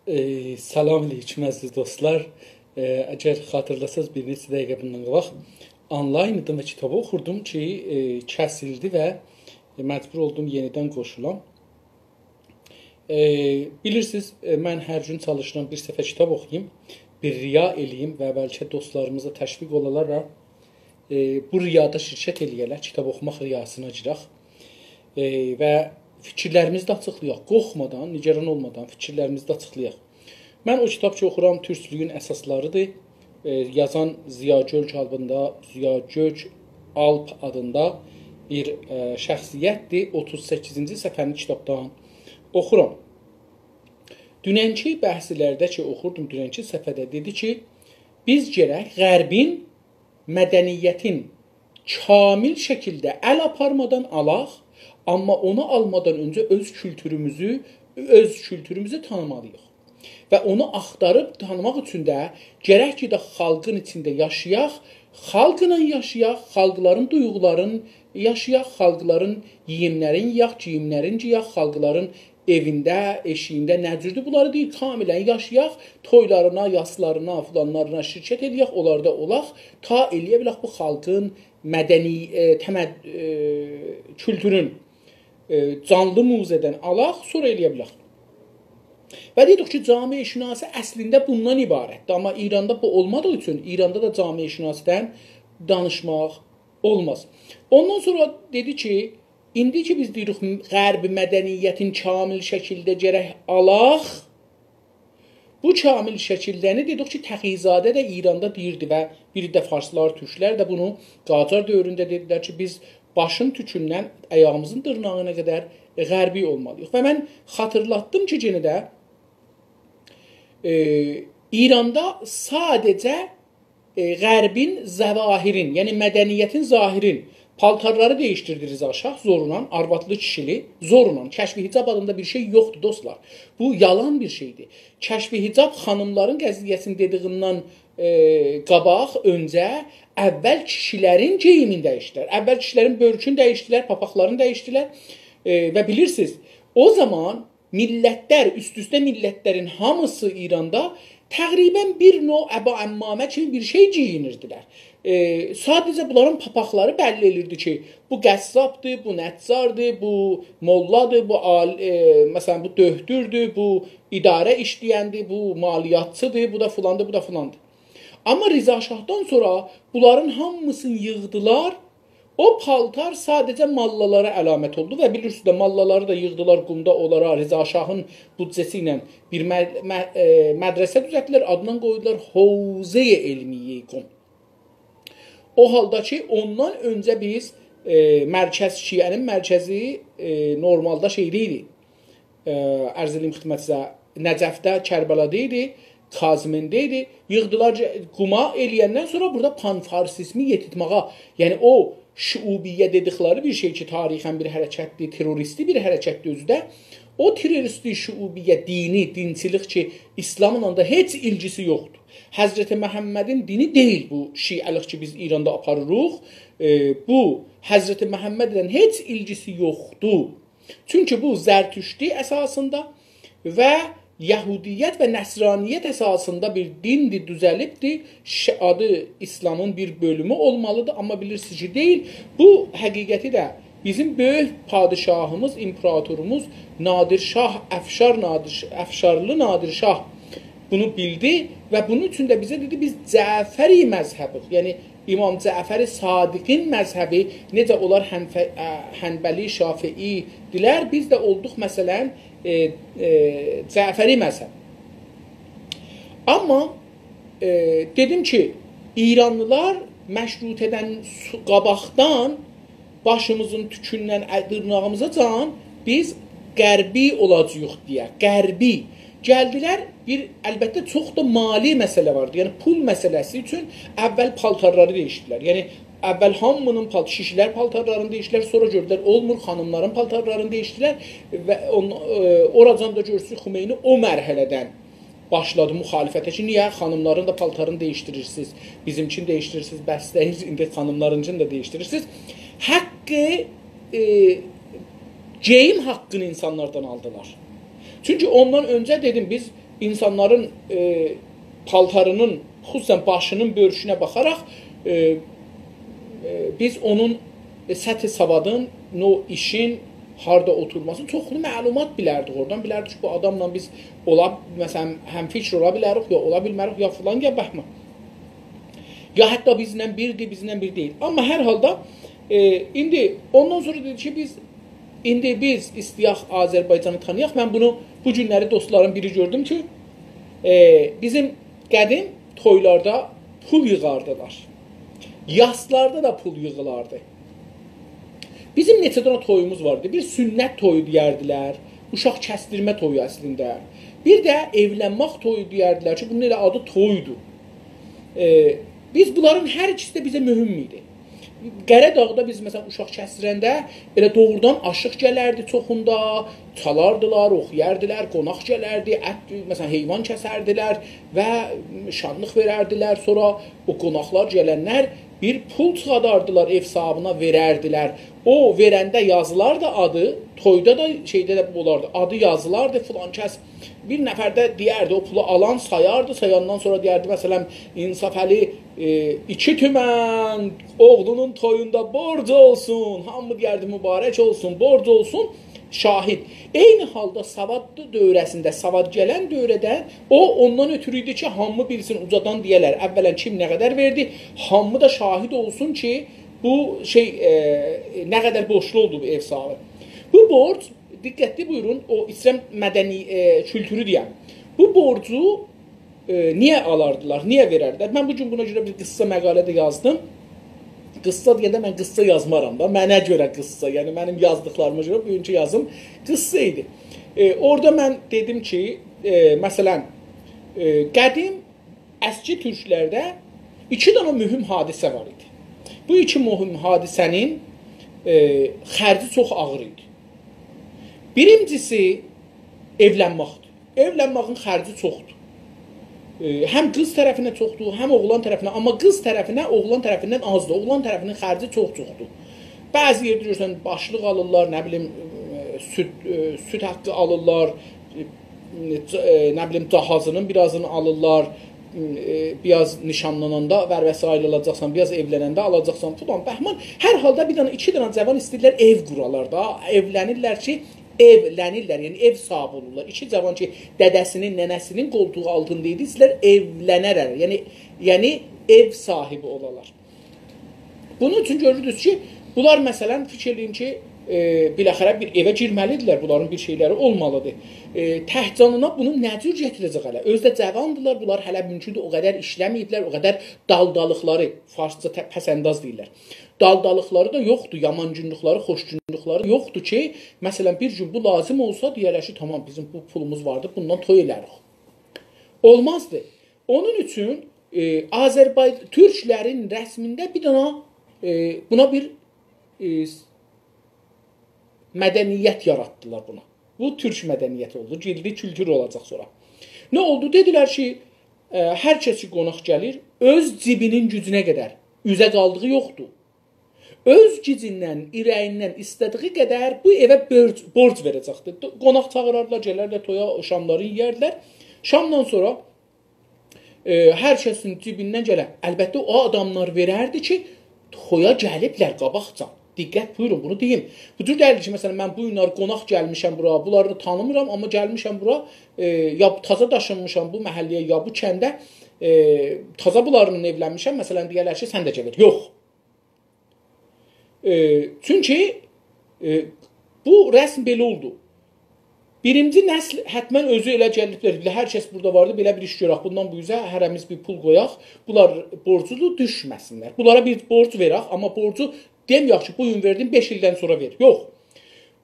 Salam aleyküm əziz dostlar. Əgər xatırlasınız bir neçə dəqiqə bundan qabaq onlayn idim və kitabı oxurdum ki, kəsildi və məcbur oldum yenidən qoşulam. Bilirsiniz, mən hər gün çalışıram bir səfər kitab oxuyayım, bir riya eləyim və bəlkə dostlarımıza təşviq olalar bu riyada şirkət eləyərlər, kitab oxumaq riyasına girək və fikirlərimizi də açıqlayaq, qorxmadan, nigaran olmadan fikirlərimizi də açıqlayaq. Mən o kitab ki oxuram, türkçülüyün əsaslarıdır. Yazan Ziya Gölc Alp adında bir şəxsiyyətdir. 38-ci səfərini kitabdan oxuram. Dünənki bəhslərdə ki oxurdum, dünənki səfədə dedi ki, biz gərək Qərbin mədəniyyətin kamil şəkildə əl aparmadan alaq, amma onu almadan öncə öz kültürümüzü tanımalıyıq. Və onu axtarıb tanımaq üçün də gərək ki də xalqın içində yaşayaq, xalqla yaşayaq, xalqların duyğuların yaşayaq, xalqların yeyimlərin yeyək, geyimlərin geyək, xalqların evində, eşiyində nə cürdür bunları deyil, kamilən yaşayaq, toylarına, yaslarına, filanlarına şirkət edək, onlarda olaq, ta eləyə bilək bu xalqın mədəni kültürün canlı muzədən alaq, sonra eləyə bilək. Və dedik ki, camiə şünası əslində bundan ibarətdir. Amma İranda bu olmadığı üçün, İranda da camiə şünasıdan danışmaq olmaz. Ondan sonra dedi ki, indi ki biz deyirik, Qərbi mədəniyyətin kamil şəkildə gərək alaq, bu kamil şəkildəni dedik ki, Təqizadə də İranda deyirdi və bir də farslar, türklər də bunu Qacar dövründə dedilər ki, biz başın tükündən ayağımızın dırnağına qədər Qərbi olmalıyıq. Və mən xatırlatdım ki, yenə də İranda sadəcə Qərbin zəvahirin, yəni mədəniyyətin zahirin paltarları dəyişdirdi Rıza Şah zorla, arvadlı kişili, zorla. Kəşf-i Hicab adında bir şey yoxdur dostlar. Bu yalan bir şeydir. Kəşf-i Hicab xanımların qəziyyəsini dediğindən qabaq, öncə əvvəl kişilərin geyimini dəyişdilər. Əvvəl kişilərin börkünü dəyişdilər, papaqlarını dəyişdilər və bilirsiniz, o zaman millətlər, üst-üstə millətlərin hamısı İranda təqribən bir növ əba-əmmamə kimi bir şey giyinirdilər. Sadəcə bunların papaqları bəlli edirdi ki, bu qəssabdır, bu nəccardır, bu molladır, bu məsələn, bu döhdürdür, bu idarə işləyəndir, bu maliyyatçıdır, bu da filandır, bu da filandır. Amma Rıza Şahdan sonra bunların hamısını yığdılar. O paltar sadəcə mallalara əlamət oldu və bilirsiniz də mallaları da yığdılar qumda onlara Rıza Şahın büdcəsi ilə bir mədrəsə düzəltdilər, adından qoydular Hovze-i Elmiye Qum. O halda ki, ondan öncə biz Şiənin mərkəzi normalda şeydə idi, ərz edeyim xidmətinizə, Nəcəfdə, Kərbəlada idi, Kazmində idi, yığdılar quma eləyəndən sonra burada panfarsizmi yetirtməğa, yəni o şüubiyyə dedikləri bir şey ki, tarixən bir hərəkətdir, terroristi bir hərəkətdir özü də, o terroristi şüubiyyə dini, dinçilik ki, İslamla da heç ilgisi yoxdur. Həzrəti Məhəmmədin dini deyil bu şiəlik ki, biz İranda aparırıq. Bu, Həzrəti Məhəmmədlə heç ilgisi yoxdur. Çünki bu Zərtüşti əsasında və Yahudiyyət və Nəsraniyyət əsasında bir dindir, düzəlibdir. Adı İslamın bir bölümü olmalıdır, amma bilirsiniz ki, deyil. Bu həqiqəti də bizim böyük padişahımız, imperatorumuz Nadir Şah, Əfşarlı Nadir Şah bunu bildi və bunun üçün də bizə dedi, biz Cəfəri məzhəbiq, yəni İmam Cəfəri Sadiqin məzhəbi, necə onlar Hənbəli, Şafii dilər, biz də olduq məsələn Cəfəri məzhəb. Amma dedim ki, İranlılar məşrutədən qabaqdan başımızın tükündən dırnağımıza can biz Qərbi olacağıq deyə, Qərbi. Gəldilər, əlbəttə çox da mali məsələ vardı. Yəni, pul məsələsi üçün əvvəl paltarları dəyişdilər. Yəni, əvvəl hamının şişilər paltarlarını dəyişdilər, sonra gördülər, olmur, xanımların paltarlarını dəyişdilər və oradan da görürsünüz, Xümeyni o mərhələdən başladı müxalifətə ki, niyə xanımların da paltarını dəyişdirirsiniz, bizimkin dəyişdirirsiniz, bəs deyil, indi xanımlarınkini də dəyişdirirsiniz. Haqqı, geyim haqqını insanlardan aldılar. Çünki ondan öncə dedim, biz insanların paltarının, xüsusən başının bölüşünə baxaraq biz onun səthi savadın, o işin harda oturması çoxlu məlumat bilərdik oradan. Bilərdik ki, bu adamla biz məsələn, həmfikir ola bilərik, ya ola bilmərik, ya filan, ya baxma. Ya hətta bizlə birdir, bizlə bir deyil. Amma hər halda indi ondan sonra dedi ki, biz istəyək Azərbaycanı tanıyaq. Mən bunu bu günləri dostların biri gördüm ki, bizim qədim toylarda pul yığardılar. Yaslarda da pul yığılardı. Bizim neçə dənə toyumuz vardı. Bir sünnət toyu deyərdilər, uşaq kəsdirmə toyu əslində. Bir də evlənmək toyu deyərdilər ki, bunun elə adı toydur. Biz bunların hər ikisi də bizə mühüm idi. Qəradağda biz məsələn uşaq kəsdirəndə elə doğrudan aşıq gələrdi çoxunda, çalardılar, oxuyardılar, qonaq gələrdi, məsələn heyvan kəsərdilər və şadlıq verərdilər. Sonra o qonaqlar gələnlər bir pul çıxadardılar, ev sahibinə verərdilər. O verəndə yazılardı adı, toyda da şeydə də olardı, adı yazılardı filan kəs. Bir nəfər də deyərdi, o pulu alan sayardı, sayandan sonra deyərdi, məsələn, İnsaf Əli 2 tümən oğlunun toyunda borc olsun, hamı deyərdi, mübarək olsun, borc olsun, şahid. Eyni halda savadlı dövrəsində, savad gələn dövrədə o ondan ötürü idi ki, hamı bilsin, ucadan deyələr, əvvələn kim nə qədər verdi, hamı da şahid olsun ki, bu nə qədər borçlu oldu bu ev sahibi. Bu borc, diqqətli buyurun, o İslam mədəni kültürü deyəm. Bu borcu niyə alardılar, niyə verərdilər? Mən bugün buna görə bir qıssa məqalə də yazdım. Qıssa deyəndə mən qıssa yazmaram da, mənə görə qıssa, yəni mənim yazdıqlarıma görə bugünkü yazım qıssa idi. Orada mən dedim ki, məsələn, qədim əski türklərdə 2 dənə mühüm hadisə var idi. Bu 2 mühüm hadisənin xərci çox ağır idi. Birincisi evlənməkdir. Evlənməyin xərci çoxdur. Həm qız tərəfinə çoxdur, həm oğlan tərəfinə. Amma qız tərəfinə oğlan tərəfindən azdır. Oğlan tərəfinin xərci çoxdur. Bəzi yerdə görürsən, başlıq alırlar, nə bilim, süd haqqı alırlar, nə bilim, cahazının birazını alırlar, biraz nişanlananda vər vəsail alacaqsan, biraz evlənəndə alacaqsan, filan, bəhman. Hər halda bir dənə, 2 dənə cavan istəyirlər, ev quralar da, evlənirlər ki, yəni ev sahibi olurlar. 2 cavan ki, dədəsinin, nənəsinin qoltuğu altında idi, istəyirlər evlənərlər, yəni ev sahibi olarlar. Bunun üçün görürdünüz ki, bunlar məsələn fikir edin ki, biləxərə bir evə girməlidirlər, bunların bir şeyləri olmalıdır. Təhcanına bunu nə cür gətirəcək hələ? Özdə cavandırlar, bunlar hələ mümkündür, o qədər işləməyiblər, o qədər daldalıqları, farsca pəsəndaz deyirlər. Daldalıqları da yoxdur, yaman günlükləri, xoş günlükləri yoxdur ki, məsələn bir gün bu lazım olsa deyərlər ki, tamam bizim bu pulumuz vardır, bundan toy elərik. Olmazdı. Onun üçün türklərin rəsmində bir dana buna bir mədəniyyət yaratdılar buna. Bu türk mədəniyyəti oldu, cildi kültür olacaq sonra. Nə oldu? Dedilər ki, hər kəsi qonaq gəlir, öz cibinin gücünə qədər, üzə qaldığı yoxdur. Öz gücündən, irəyindən istədiyi qədər bu evə borc verəcəkdir. Qonaq çağırarlar, gələrlər toya, şamları yeyərdilər. Şamdan sonra hər kəsin cibindən gələn, əlbəttə o adamlar verərdi ki, toya gəliblər qabaqcan. Diqqət buyurun, bunu deyim. Bu cür deyil ki, məsələn, mən bu günlər qonaq gəlmişəm bura, bunları tanımıram, amma gəlmişəm bura, ya taza daşınmışam bu məhəlləyə, ya bu kəndə, taza bunlarla evlənmişəm, məsələn, deyərlər ki, sən də gəlir. Yox. Çünki bu rəsm belə oldu. Birinci nəsl hətmən özü elə gəliblər, hər kəs burada vardı, belə bir iş görək, bundan bu yüzə hərəmiz bir pul qoyaq, bunlar borclu düşməsinlər. Bunlara bir borc verək, amma borcu deməyək ki, bu gün verdim, 5 ildən sonra ver. Yox.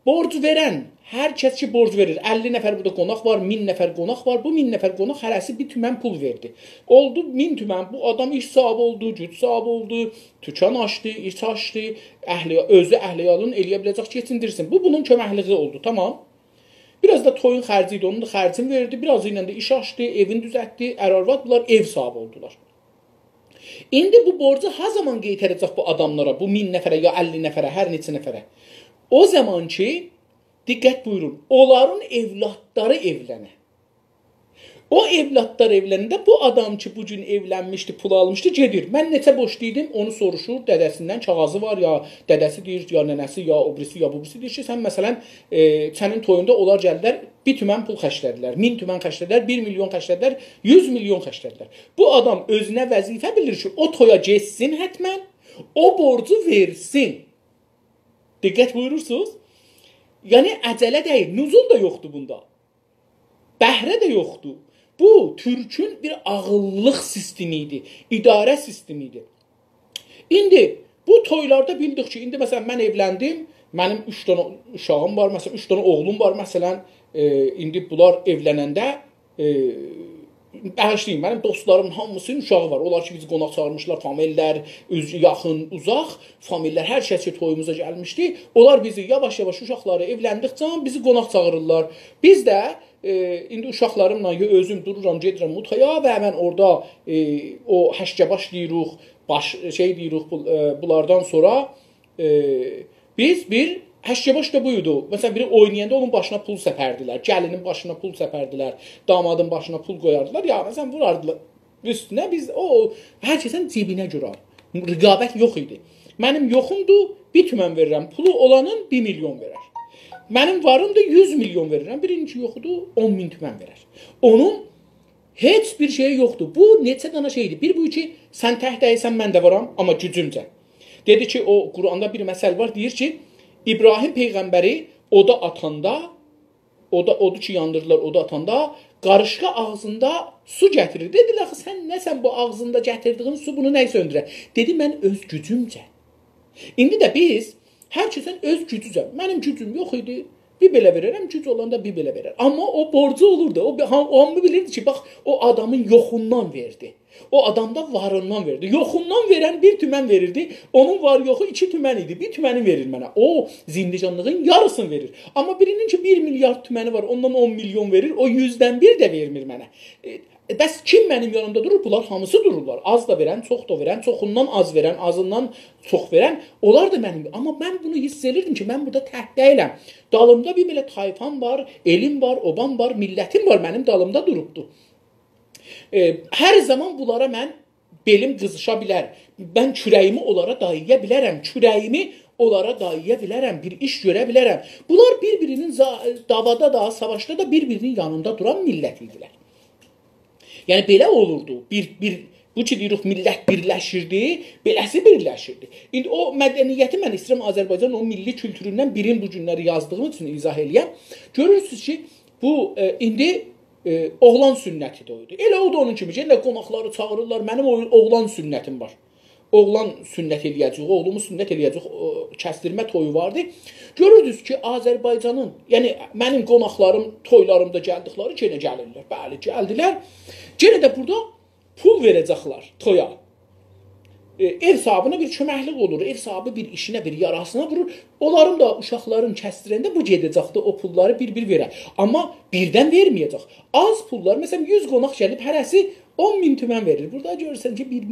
Borc verən, hər kəs ki borc verir, 50 nəfər burada qonaq var, 1000 nəfər qonaq var, bu 1000 nəfər qonaq hərəsi bir tümən pul verdi. Oldu 1000 tümən, bu adam iş sahibi oldu, güc sahibi oldu, tükan açdı, iş açdı, özü əhliyalını eləyə biləcək ki, yetindirsin. Bu bunun köməkliği oldu, tamam. Biraz da toyun xərci idi, onun da xərcini verdi, biraz ilə də iş açdı, evini düzəltdi, ər-arvad bunlar ev sahibi oldular. İndi bu borcu ha zaman qaytaracaq bu adamlara, bu 1000 nəfərə ya 50 nəfərə, hər neçə nəfərə? O zaman ki, diqqət buyurun, onların evladları evlənə. O evlatlar evləndə bu adam ki, bu gün evlənmişdi, pul almışdı, gedir. Mən neçə boşluydım, onu soruşur, dədəsindən kağızı var, ya dədəsi deyir, ya nənəsi, ya o birisi, ya bu birisi deyir ki, sən məsələn, sənin toyunda onlar gəldilər, 1 tümən pul xərclədilər, 1000 tümən xərclədilər, 1 milyon xərclədilər, 100 milyon xərclədilər. Bu adam özünə vəzifə bilir ki, o toya getsin hətmən, o borcu versin. Diqqət buyurursunuz? Yəni, əcələ deyil, nüzul da yoxdur bunda. Bəhrə də yoxdur. Bu, Türkün bir ağıllıq sistemi idi, idarə sistemi idi. İndi, bu toylarda bildik ki, indi məsələn, mən evləndim, mənim 3 dənə uşağım var, məsələn, 3 dənə oğlum var, məsələn, indi bunlar evlənəndə, bağışlayın, mənim dostlarımın hamısının uşağı var. Onlar ki, bizi qonaq çağırmışlar, famillər, yaxın, uzaq, famillər, hər şey toyumuza gəlmişdi. Onlar bizi yavaş-yavaş uşaqları evləndikcə bizi qonaq çağırırlar. Biz də indi uşaqlarımla özüm dururam, gedirəm mutaya və həmən orada o həşkəbaş deyirik, deyirik bunlardan sonra biz bir həşkəbaş da buydu. Məsələn, biri oynayanda onun başına pul səpərdilər, gəlinin başına pul səpərdilər, damadın başına pul qoyardılar, ya məsələn vurardılar üstünə, biz o hər kəsin cibinə görə. Rəqabət yox idi. Mənim yoxumdur, 1 tümən verirəm, pulu olanın 1 milyon verər. Mənim varımdır 100 milyon verirəm, birinci yoxudur 10 bin tümən verər. Onun heç bir şeyi yoxdur. Bu neçə dana şeydir. Bir bu ki, sən tək dəyilsən, mən də varam, amma gücümcə. Dedi ki, o Quranda bir məsəl var, deyir ki, İbrahim Peyğəmbəri oda atanda, odu ki yandırdılar, oda atanda, qarışqa ağzında su gətirir. Dedilər ki, sən nəsən bu ağzında gətirdiğin su bunu nə söndürər? Dedi, mən öz gücümcə. İndi də biz, hər kəsən öz gücücə. Mənim gücüm yox idi, bir belə verərəm, güc olanda bir belə verər. Amma o borcu olurdu. O hamı bilirdi ki, bax, o adamın yoxundan verdi. O adamda varından verdi. Yoxundan verən 1 tümən verirdi. Onun var yoxu 2 tümən idi. 1 tüməni verir mənə. O zindicanlığın yarısını verir. Amma birinin ki 1 milyard tüməni var. Ondan 10 milyon verir. O 100-dən 1 də vermir mənə. Bəs kim mənim yanımda durur? Bunlar hamısı dururlar. Az da verən, çox da verən, çoxundan az verən, azından çox verən. Onlar da mənim. Amma mən bunu hiss edirdim ki, mən burada tək deyiləm. Dalımda bir belə tayfam var, elim var, obam var, millətim var, mənim dalımda durubdur. Hər zaman bunlara mən belim qızışa bilər. Mən kürəyimi onlara dayıya bilərəm. Kürəyimi onlara dayıya bilərəm. Bir iş görə bilərəm. Bunlar bir-birinin davada da, savaşda da bir-birinin yanında duran millət idilər. Yəni, belə olurdu. Bu ki, deyirik, millət birləşirdi, beləsi birləşirdi. İndi o mədəniyyəti mən istəyirəm Azərbaycanın o milli kültüründən birin bu günləri yazdığım üçün izah eləyəm. Görürsünüz ki, bu indi oğlan sünnəti də oydu. Elə o da onun kimi, elə qonaqları çağırırlar, mənim oğlan sünnətim var. Oğlan sünnət eləyəcək, oğlumu sünnət eləyəcək, kəsdirmə toyu vardı. Görürdünüz ki, Azərbaycanın, yəni mənim qonaqlarım toylarımda gəldikləri yenə gəlirlər. Bəli, gəldilər. Yenə də burada pul verəcəklər toya. Ev sahibinə bir köməklik olur, ev sahibi bir işinə, bir yarasına vurur. Onların da uşaqların kəsdirəndə bu gedəcəkdə o pulları bir-bir verər. Amma birdən verməyəcək. Az pullar, məsələn 100 qonaq gəlib, hərəsi 10 min tümən verir. Burada görürsən ki, 1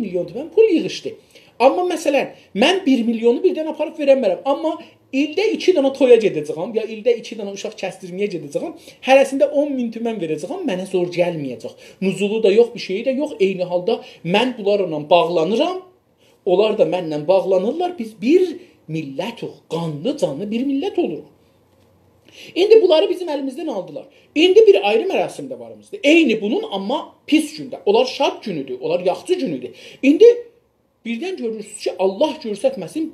milyon tümən pul yığışdı. Amma məsələn, mən 1 milyonu birdən aparıb verəmərəm. Amma ildə 2 dənə toya gedəcəyəm, ya ildə 2 dənə uşaq kəsdirməyə gedəcəyəm. Hərəsində 10 min tümən verəcəyəm, mənə zor gəlməyəcək. Nüzulu da yox, bir şeyi də yox. Eyni halda mən bunlarla bağlanıram, onlar da mənlə bağlanırlar. Biz bir millətuq, qanlı, canlı bir millət oluruq. İndi bunları bizim əlimizdən aldılar. İndi bir ayrı mərasim də varımızdır. Eyni bunun, amma pis gündə. Onlar şad günüdür, onlar yaxçı günüdür. İndi birdən görürsünüz ki, Allah görsətməsin,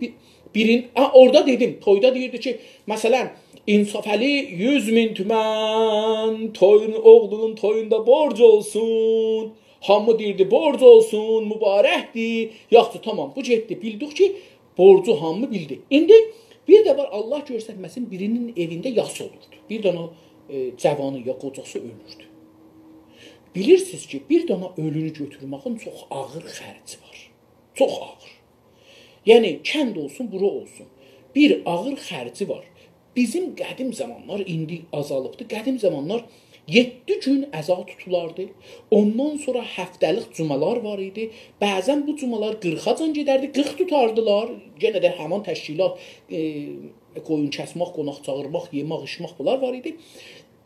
orada dedim, toyda deyirdi ki, məsələn, İnsafəli 100 min tümən, oğlunun toyunda borc olsun, hamı deyirdi, borc olsun, mübarəkdir, yaxçı, tamam, bu getdi, bildik ki, borcu hamı bildi. İndi bir də var, Allah görsətməsin, birinin evində yas olurdu. Bir dana cavanı ya qocası ölürdü. Bilirsiniz ki, bir dana ölünü götürməkin çox ağır xərci var. Çox ağır. Yəni, kənd olsun, bura olsun. Bir ağır xərci var. Bizim qədim zamanlar indi azalıbdır. Qədim zamanlar 7 gün əza tutulardı. Ondan sonra həftəlik cumalar var idi. Bəzən bu cumalar 40-acan gedərdi, 40 tutardılar. Yenə də həman təşkilat, qoyun kəsmək, qonaq çağırmaq, yemək, içmək bunlar var idi.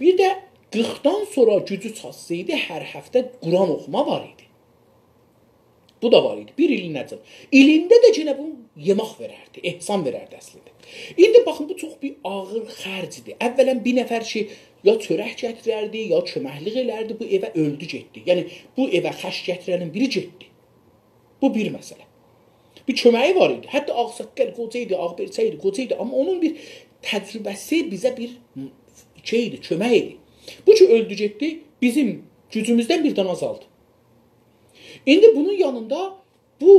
Bir də 40-dan sonra gücü çatsaydı hər həftə Quran oxuma var idi. Bu da var idi. Bir ilin əcəl. İlində də yenə bu yemək verərdi, ehsan verərdi əslində. İndi baxın, bu çox bir ağır xərcdir. Əvvələn bir nəfər ki, ya çörək gətirərdi, ya köməklik elərdi, bu evə öldü getdi. Yəni, bu evə xəş gətirənin biri getdi. Bu bir məsələ. Bir köməyi var idi. Hətta ağsaqqal qoca idi, ağberçə idi, qoca idi. Amma onun bir təcrübəsi bizə bir şeydi, kömək idi. Bu ki, öldü getdi, bizim gücümüzdən birdən azaldı. İndi bunun yanında bu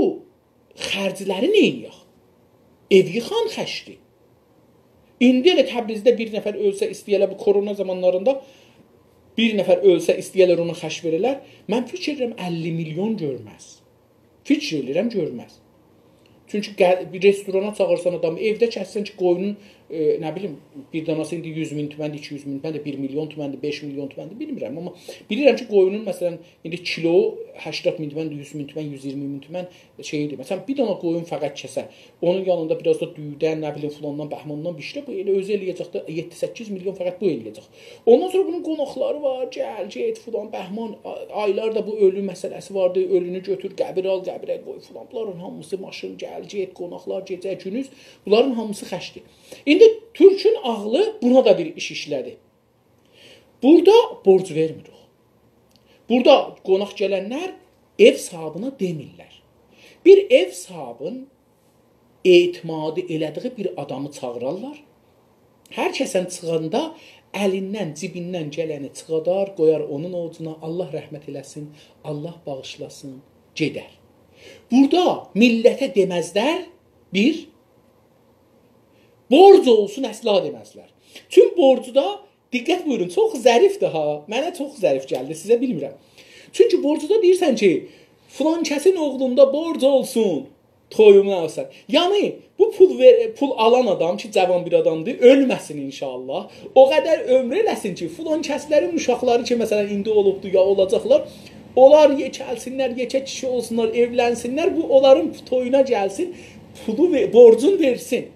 xərcləri neyiyək? Ev yıxan xəşdir. İndi elə Təbrizdə bir nəfər ölsə istəyələr, bu korona zamanlarında bir nəfər ölsə istəyələr ona xəş verirlər. Mən fikir edirəm 50 milyon görməz. Fikir edirəm görməz. Çünki bir restorana çağırsan adamı, evdə kəssən ki, qoyunun, nə bilim, bir danası indi 100 min tüməndir, 200 min tüməndir, 1 milyon tüməndir, 5 milyon tüməndir, bilmirəm. Amma bilirəm ki, qoyunun, məsələn, indi kilo 80 min tüməndir, 100 min tümən, 120 min tümən şeydir. Məsələn, bir dana qoyun fəqət kəsə, onun yanında biraz da düyüdən, nə bilim, filandan, bəhmandan bir şey, bu elə özü eləyəcək də 7-8 milyon fəqət bu eləyəcək. Ondan sonra bunun qonaqları var, gəl, get, filan, bəhman, aylarda bu ölü məsələsi vardı, ölünü götür, qəbir al, qəbirə qoy, filan. Bunların hamısı maşın, gəl, get, qonaqlar, gecə, günüz, bunların hamısı xəşdir. İndi Türkün ağlı buna da bir iş işlədi. Burada borc vermirik. Burada qonaq gələnlər ev sahibına demirlər. Bir ev sahibin etimadı elədiyi bir adamı çağırarlar. Hər kəsən çıxanda əlindən, cibindən gələni çıxadar, qoyar onun ovucuna, Allah rəhmət eləsin, Allah bağışlasın, gedər. Burada millətə deməzlər, bir, borc olsun, əsla deməzlər. Tüm borcuda, diqqət buyurun, çox zərifdir ha, mənə çox zərif gəldi, sizə bilmirəm. Çünki borcuda deyirsən ki, filan kəsin oğlunda borc olsun, toyumunu alsan. Yəni, bu pul alan adam ki, cavan bir adamdır, ölməsin inşallah. O qədər ömr eləsin ki, filan kəslərin uşaqları ki, məsələn, indi olubdur ya olacaqlar, onlar yekəlsinlər, yekə kişi olsunlar, evlənsinlər, bu onların toyuna gəlsin, pulu, borcun versin.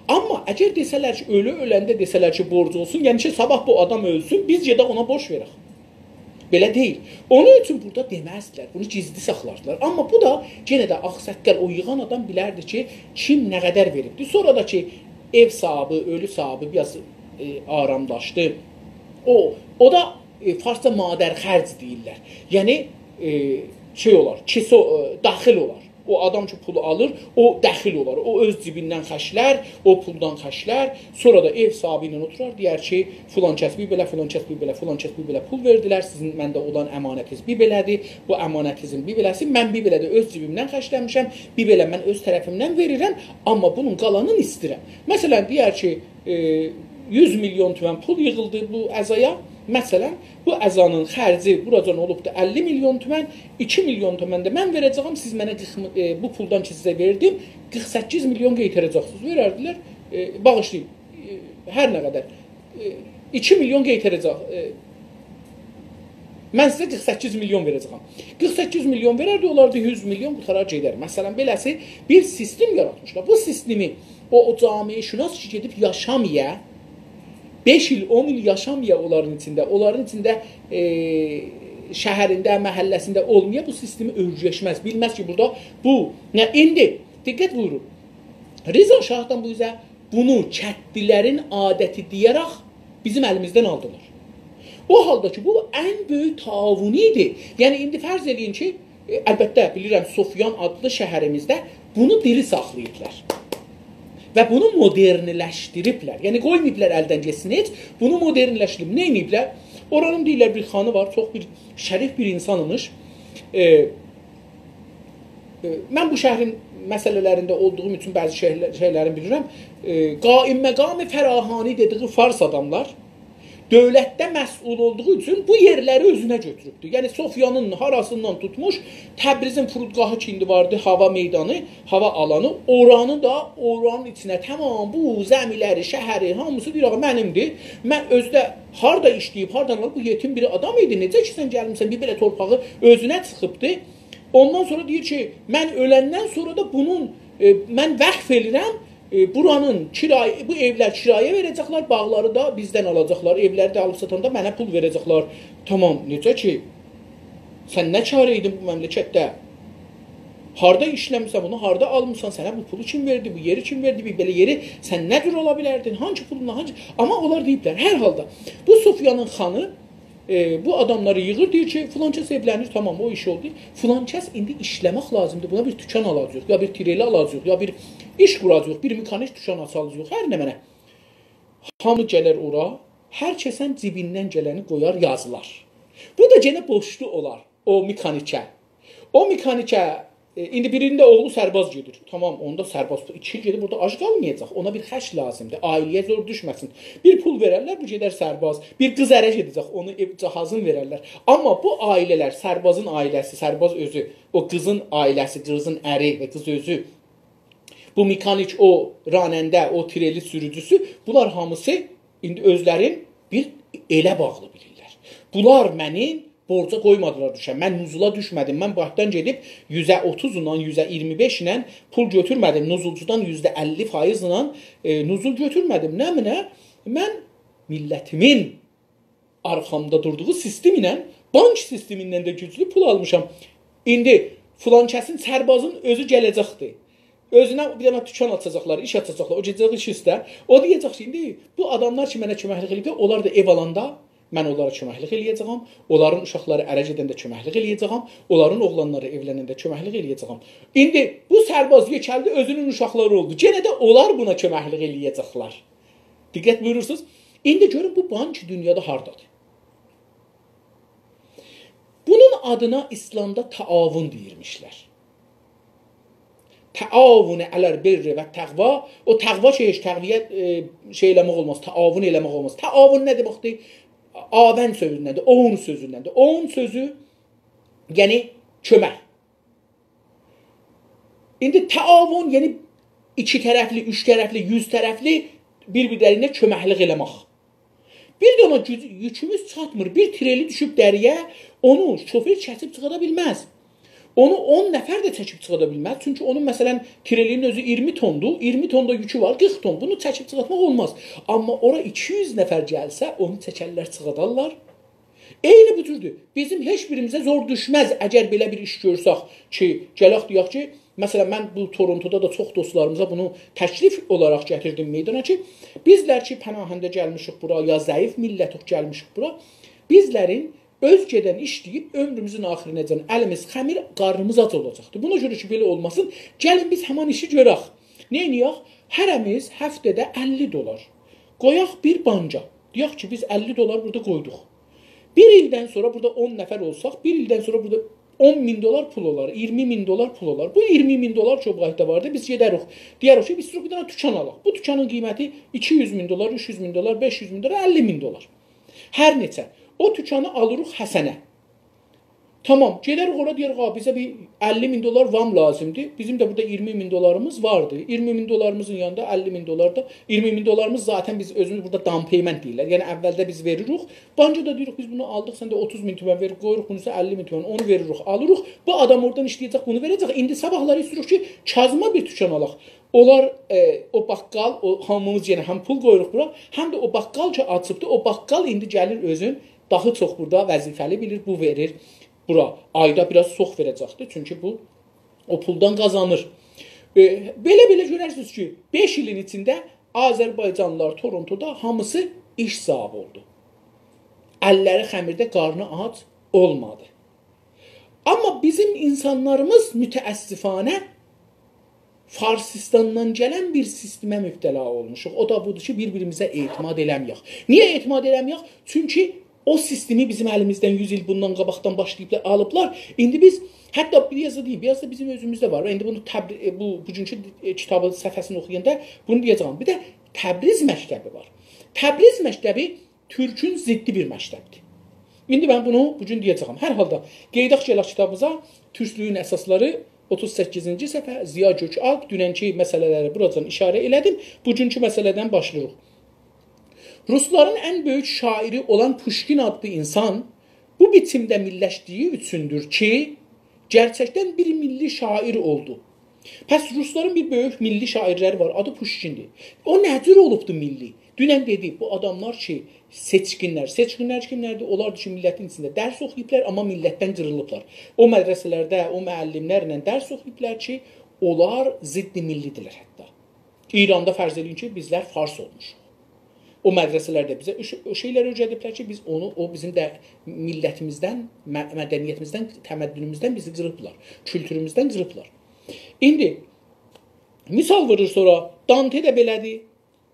Amma əgər desələr ki, ölü öləndə desələr ki, borc olsun, yəni ki, sabah bu adam ölsün, biz gedək ona boş verək. Belə deyil. Onun üçün burada deməzdilər, bunu gizli saxlardılar. Amma bu da yenə də ağsaqqal, o yığan adam bilərdi ki, kim nə qədər veribdir. Sonra da ki, ev sahibi, ölü sahibi biraz aramdaşdı. O da farsca madər xərc deyirlər. Yəni, şey olar, daxil olar. O adam ki, pulu alır, o dəxil olar. O öz cibindən xəşlər, o puldan xəşlər. Sonra da ev sahibi ilə oturar, deyər ki, filan kəs bir belə, filan kəs bir belə, filan kəs bir belə pul verdilər. Sizin məndə olan əmanətiniz bir belədir. Bu əmanətinizin bir beləsi. Mən bir belə də öz cibimdən xəşləmişəm. Bir belə mən öz tərəfimdən verirəm. Amma bunun qalanını istəyirəm. Məsələn, deyər ki, 100 milyon tümən pul yığıldı bu əzaya. Məsələn, bu əzanın xərci buracan olubdur 50 milyon tümən, 2 milyon tümən də mən verəcəyəm, siz mənə bu puldan ki sizə verdim, 48 milyon qeytirəcəksiniz. Verərdilər, bağışlayın, hər nə qədər, 2 milyon qeytirəcək, mən sizə 48 milyon verəcəyəm. 48 milyon verərdi, onlarda 100 milyon qutarar gedər. Məsələn, beləsi bir sistem yaratmışlar. Bu sistemi o camiyə şünas ki, gedib yaşamaya, 5 il, 10 il yaşamaya onların içində şəhərində, məhəlləsində olmaya bu sistemi öyrəşməz. Bilməz ki, burada bu, indi, diqqət buyurun, Rıza Şahdan bu üzə bunu kətlilərin adəti deyərək bizim əlimizdən aldılar. O halda ki, bu ən böyük tavuni idi. Yəni, indi fərz edin ki, əlbəttə, bilirəm, Sofyan adlı şəhərimizdə bunu diri saxlayırlar. Və bunu modernləşdiriblər. Yəni, qoymayıblər əldən geçsin heç, bunu modernləşdirib. Nə iniblər? Oranın deyirlər bir xanı var, çox bir şərif bir insanımış. Mən bu şəhrin məsələlərində olduğum üçün bəzi şeylərini bilirəm. Qaim-məqam-ı fərahani dediği fars adamlar dövlətdə məsul olduğu üçün bu yerləri özünə götürübdür. Yəni, Sofyanın harasından tutmuş, Təbrizin Furudqahı ki, indi vardı, hava meydanı, hava alanı, oranı da, oranın içinə tamam bu zəmiləri, şəhəri, hamısı deyir, mənimdir. Mən özdə harada işləyib, haradan bu yetim bir adam idi, necə ki, sən gəlmişsən, bir belə torpağı özünə çıxıbdır. Ondan sonra deyir ki, mən öləndən sonra da bunun, mən vəqf edirəm, buranın bu evlər kiraya verəcəklər, bağları da bizdən alacaqlar, evləri də alıb satanda mənə pul verəcəklər. Tamam, necə ki? Sən nə çarə idin bu məmləkətdə? Harda işləmirsən bunu, harda almısan, sənə bu pulu kim verdi, bu yeri kim verdi, belə yeri sən nə cür ola bilərdin, hangi pulla, hangi... Amma onlar deyiblər, hər halda bu Sofyanın xanı bu adamları yığır, deyir ki, filan kəs evlənir, tamam, o iş oldu. Filan kəs indi işləmək lazımdır, buna bir tükan alacaq, ya bir tireli alacaq, ya bir iş quracaq, bir mekanik tükan açalacaq, hər nə mənə. Hamı gələr ora, hər kəsən cibindən gələni qoyar, yazılar. Bu da gene boşlu olar, o mekanikə. O mekanikə, indi birində oğlu sərbaz gedir. Tamam, onda sərbaz 2 il gedir, burada ac qalmayacaq. Ona bir xərc lazımdır. Ailəyə zor düşməsin. Bir pul verərlər, bu gedər sərbaz. Bir qız ərə gedəcək, onu ev cahazını verərlər. Amma bu ailələr, sərbazın ailəsi, sərbaz özü, o qızın ailəsi, qızın əri və qız özü, bu mekanik, o ranəndə, o tireli sürücüsü, bunlar hamısı indi özlərin bir elə bağlı bilirlər. Bunlar mənim borca qoymadılar düşən. Mən nuzula düşmədim. Mən başdan gedib 130 ilə, 125 ilə pul götürmədim. Nuzulcudan 50% ilə nuzul götürmədim. Nə mənə? Mən millətimin arxamda durduğu sistem ilə, bank sistemindən də güclü pul almışam. İndi filan kəsin sərbazın özü gələcəkdir. Özünə bir dənə tükan açacaqlar, iş açacaqlar. O gedəcək iş istər. O deyəcək ki, indi bu adamlar ki, mənə köməklik edir, onlar da ev alanda mən onlara köməklik eləyəcəm, onların uşaqları ərə gedəndə köməklik eləyəcəm, onların oğlanları evlənəndə köməklik eləyəcəm. İndi bu sərbaz yekəldi, özünün uşaqları oldu. Yenə də onlar buna köməklik eləyəcəklər. Diqqət buyurursunuz. İndi görün bu bank dünyada hardadır? Bunun adına İslamda taavun deyirmişlər. Taavun aləl birri və təqva. O təqva təqviyə eləmək olmaz, taavun eləmək olmaz. Taavun nə deməkdir? Avən sözündəndir, oğun sözündəndir. Oğun sözü, yəni kömək. İndi təavun, yəni 2 tərəfli, 3 tərəfli, 100 tərəfli bir-birlərinə köməklik eləmək. Bir də ona yükümüz çatmır, bir tireli düşüb dəriyə, onu şofer kəsib çıxada bilməz. Onu 10 nəfər də çəkib çıxada bilməz. Çünki onun məsələn tirelinin özü 20 tondur. 20 tonda yükü var, 40 ton. Bunu çəkib çıxartmaq olmaz. Amma ora 200 nəfər gəlsə, onu çəkərlər, çıxadarlar. Eyni bu cürdür. Bizim heç birimizə zor düşməz əgər belə bir iş görsək ki, gələk deyək ki, məsələn mən bu Torontoda da çox dostlarımıza bunu təklif olaraq gətirdim meydana ki, bizlər ki pənahəndə gəlmişik bura, ya zəif millət gəlmişik bura, bizlərin öz gedən işləyib ömrümüzün axirinəcən əlimiz xəmir, qarnımız ac olacaqdır. Buna görə ki, belə olmasın, gəlin biz həman işi görək. Neyniyək? Hərəmiz həftədə $50 qoyaq bir banca. Deyək ki, biz $50 burada qoyduq. Bir ildən sonra burada 10 nəfər olsaq, bir ildən sonra burada $10.000 pul olar, $20.000 pul olar. Bu $20.000 çöbğayda vardı, biz gedərik. Deyərik ki, biz bir dənə tükan alaq. Bu tükanın qiyməti $200.000, $300.000, $500.000, $50.000. Hər neçə. O tükanı alırıq Həsənə. Tamam, gedərik ora deyərik, bizə bir $50.000 vam lazımdır. Bizim də burada $20.000 vardı. $20.000'ımızın yanında $50.000 da. $20.000'ımız zaten biz özümüz burada down payment deyirlər. Yəni əvvəldə biz veririk. Banca da deyirik, biz bunu aldıq, sən də 30.000 tümən verib qoyuruq, bunu isə 50.000 tümən, onu veririk, alırıq. Bu adam oradan işləyəcək, bunu verəcək. İndi sabahları istəyirik ki, kazma bir tükan alaq. Onlar o baqqal, o hamımız yenə həm pul qoyuruq bura, həm də o baqqal ki açıbdı, o baqqal indi gəlir özün daha çox burada vəzifəli bilir, bu verir. Bura ayda biraz çox verəcəkdir. Çünki bu o puldan qazanır. Belə görərsiniz ki, 5 ilin içində Azərbaycanlılar Torontoda hamısı iş sahibi oldu. Əlləri xəmirdə, qarnı ac olmadı. Amma bizim insanlarımız mütəəssifanə Farsistandan gələn bir sistemə mübtəla olmuşuq. O da budur ki, bir-birimizə etimad eləməyək. Niyə etimad eləməyək? Çünki o sistemi bizim əlimizdən 100 il bundan qabaqdan başlayıb alıblar. İndi biz, hətta bir yazı deyim, biraz da bizim özümüzdə var. İndi bunu bugünkü kitabın səhifəsini oxuyanda bunu deyəcəm. Bir də Təbriz məktəbi var. Təbriz məktəbi Türkün ziddi bir məktəbdir. İndi mən bunu bugün deyəcəm. Hər halda qeydaq gələk kitabımıza Türklüyün əsasları 38-ci səhifə Ziya Gökalp dünənki məsələləri buradan işarə elədim. Bugünkü məsələdən başlayırıq. Rusların ən böyük şairi olan Pushkin adlı insan bu biçimdə milləşdiyi üçündür ki, gerçəkdən bir milli şair oldu. Pəs rusların bir böyük milli şairləri var, adı Puşkindir. O nəcür olubdu milli? Dünən dedi, bu adamlar ki, seçkinlər. Seçkinlər kimlərdir? Onlardır ki, millətin içində dərs oxuyublar, amma millətdən qırılıblar. O mədrəsələrdə, o müəllimlərlə dərs oxuyublar ki, onlar ziddi millidirlər hətta. İranda fərz edin ki, bizlər fars olmuşuq. O mədrəsələrdə bizə o şeyləri öyrədiblər ki, biz onu, o bizim də millətimizdən, mədəniyyətimizdən, təməddünümüzdən bizi qırıblar. Kültürümüzdən qırıblar. İndi, misal verir sonra, Dante də belədir,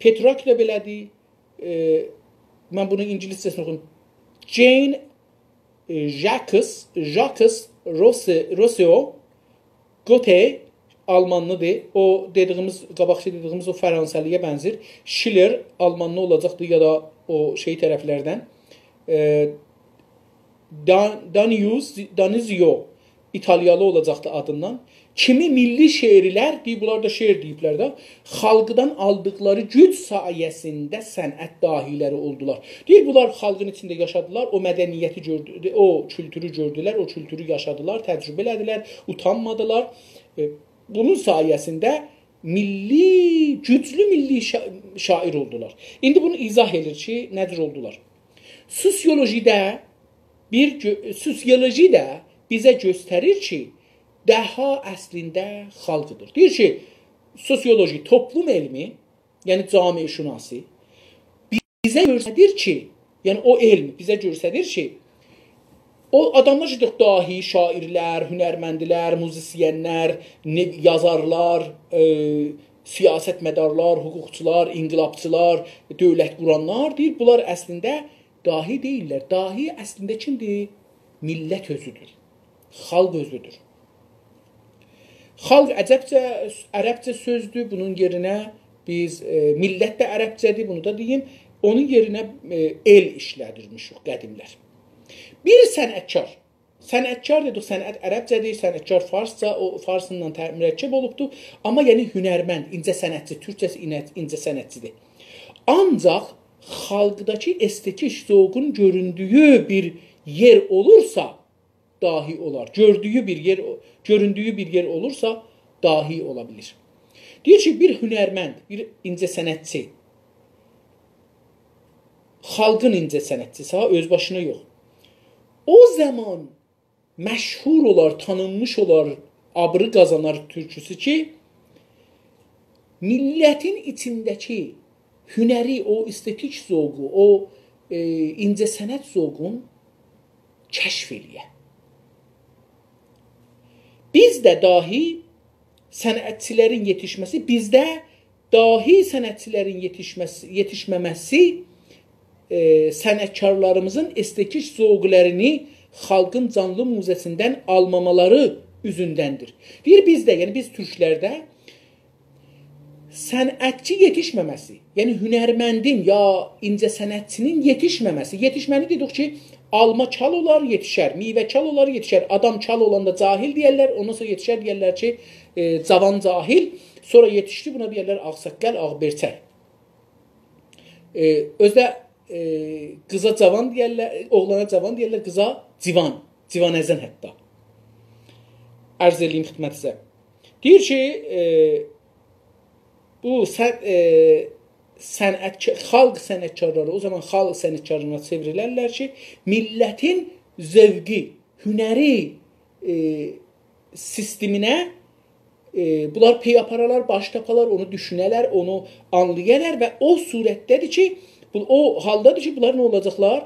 Petrak da belədir, mən bunu ingiliscəsini oxuyum. Jane Jacques Rousseau, Goethe Almanlıdır. O dediyimiz, qabaqçı dediyimiz o Fransaliyə bənzir. Schiller Almanlı olacaqdı ya da o şey tərəflərdən. Danizio İtalyalı olacaqdı adından. Kimi milli şeirlər, bunlar da şeir deyiblər də, xalqdan aldıqları güc sayəsində sənət dahiləri oldular. Deyir, bunlar xalqın içində yaşadılar, o mədəniyyəti gördülər, o kültürü gördülər, o kültürü yaşadılar, təcrübə elədilər, utanmadılar. Bunun sayəsində güclü milli şair oldular. İndi bunu izah edir ki, nədir oldular? Sosioloji də bizə göstərir ki, daha əslində xalqıdır. Deyir ki, sosioloji, toplum elmi, yəni camiə-şünası, bizə göstərir ki, yəni o elm bizə göstərir ki, o adamlar ki, dahi, şairlər, hünərməndilər, muzisyenlər, yazarlar, siyasətmədarlar, hüquqçular, inqilabçılar, dövlət quranlar deyir, bunlar əslində dahi deyirlər. Dahi əslində kimdir? Millət özüdür, xalq özüdür. Xalq ərəbcə sözdür, bunun yerinə biz, millət də ərəbcədir, bunu da deyim, onun yerinə el işlədirmişik qədimlər. Bir sənətkar dedik, sənət ərəbcədir, sənətkar farsca, o farsından mürəkkəb olubdur, amma yəni hünərmənd, incə sənətçi, türkçəsi incə sənətçidir. Ancaq xalqdakı estetik zövqün göründüyü bir yer olursa, dahi olar. Göründüyü bir yer olursa dahi ola bilir. Deyir ki, bir hünərmənd, bir incə sənətçi, xalqın incə sənətçisi, öz başına yox. O zaman məşhur olar, tanınmış olar, abrı qazanar türküsü ki, millətin içindəki hünəri, o estetik zövqü, o incə sənət zövqün kəşf eləyə. Bizdə dahi sənətçilərin yetişməsi, bizdə dahi sənətçilərin yetişməməsi sənətkarlarımızın estetik zövqlərini xalqın canlı muzəsindən almamaları üzündəndir. Deyir bizdə, yəni biz türklərdə sənətçi yetişməməsi, yəni hünərməndin ya incə sənətçinin yetişməməsi, yetişməni dedik ki, alma çal olar, yetişər, meyvə çal olar, yetişər, adam çal olanda cahil deyərlər, ondan sonra yetişər deyərlər ki, cavan cahil, sonra yetişdi, buna deyərlər ağsaqqal, ağberçək. Özdə qıza cavan deyərlər, oğlana cavan deyərlər, qıza civan, civanəzən hətta. Ərz edeyim xidmətinizə. Deyir ki, bu xalq sənətkarları, o zaman xalq sənətkarlarına çevrilərlər ki, millətin zövqi, hünəri sisteminə bunlar pey aparalar, baş tapalar, onu düşünələr, onu anlayarlar və o surətdədir ki, o haldadır ki, bunlar nə olacaqlar?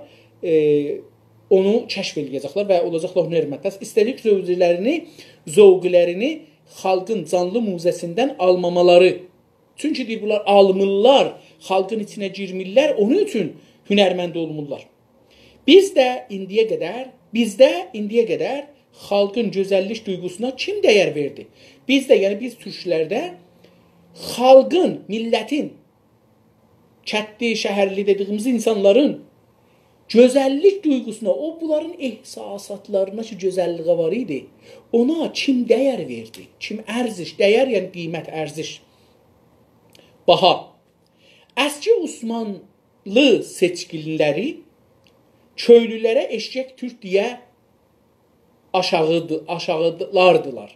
Onu kəşf edəcəklər və olacaqlar hünərmənd. İstədik zövqlərini xalqın canlı muzəsindən almamaları. Çünki deyir, bunlar almırlar, xalqın içinə girmirlər, onun üçün hünərmənd olmurlar. Bizdə indiyə qədər xalqın gözəllik duyğusuna kim dəyər verdi? Bizdə, yəni biz türklərdə xalqın, millətin, kətli, şəhərli dediyimiz insanların gözəllik duyğusuna, o bunların ehsasatlarına ki, gözəlliğə var idi, ona kim dəyər verdi? Kim ərziş, dəyər yəni qiymət, ərziş. Baha. Əski Osmanlı seçkinləri köylülərə eşkək türk deyə aşağılardılar.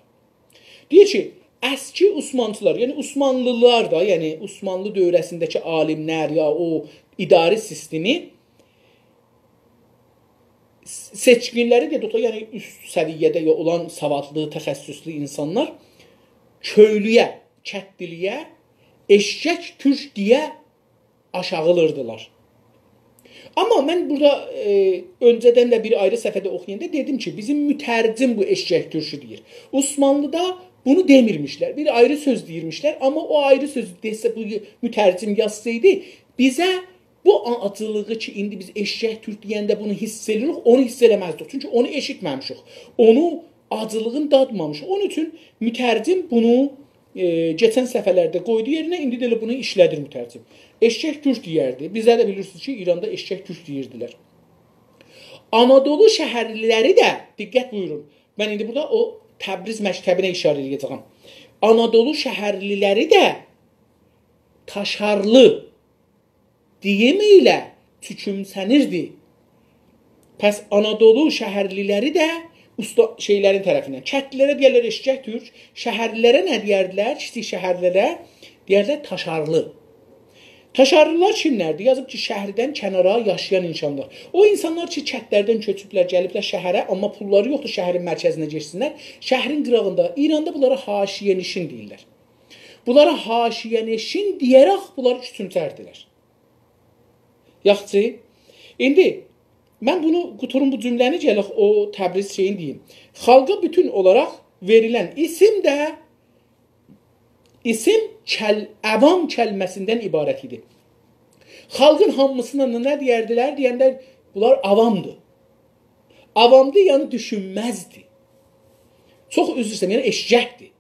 Deyir ki, əski Osmanlılar, yəni Osmanlılar da, yəni Osmanlı dövrəsindəki alimlər ya o idarə sistemi seçkinləri də yəni üst səviyyədə olan savadlı, təxəssüslü insanlar köylüyə, kəndliliyə eşşək türk deyə aşağılırdılar. Amma mən burada öncədən də bir ayrı səhifədə oxuyanda dedim ki, bizim mütərcim bu eşşək türkü deyir. Osmanlıda bunu demirmişlər. Bir ayrı söz deyirmişlər, amma o ayrı sözü desə bu mütərcim yazsaydı, bizə bu acılığı ki, indi biz eşşək türk deyəndə bunu hiss edirik, onu hiss eləməzdik. Çünki onu eşitməmişik. Onu acılığın dadmamışıq. Onun üçün mütərcim bunu geçən səfərlərdə qoydu yerinə, indi də bunu işlədir mütərcim. Eşşək türk deyərdi. Bizə də bilirsiniz ki, İranda eşşək türk deyirdilər. Anadolu şəhərliləri də, diqqət buyurun, mən indi burada o Təbriz məktəbinə işarə edəcəm. Anadolu şəhərliləri də taşarlı deyimi ilə tükümsənirdi. Pəs Anadolu şəhərliləri də usta şeylərin tərəfindən. Kəndlilərə deyərlər eşşək türk, şəhərlilərə nə deyərdilər? Kiçik şəhərlərə deyərlər taşarlı. Taşarlılar kimlərdir? Yazıb ki, şəhərdən kənara yaşayan insanlar. O insanlar ki, kəndlərdən köçüblər, gəliblər şəhərə, amma pulları yoxdur şəhərin mərkəzinə keçsinlər. Şəhərin qırağında, İranda bunlara haşiyənişin deyirlər. Bunlara haşiyənişin deyərək bunları küçümsərdilər. Yaxçı, indi mən bunu quturun bu cümləni gələk o Təbriz şeyin deyim. Xalqa bütün olaraq verilən isim də əvam kəlməsindən ibarət idi. Xalqın hamısına nə deyərdilər? Deyəndər, bunlar avamdır. Avamdır, yəni düşünməzdir. Çox üzr istəyirəm, yəni eşcəkdir.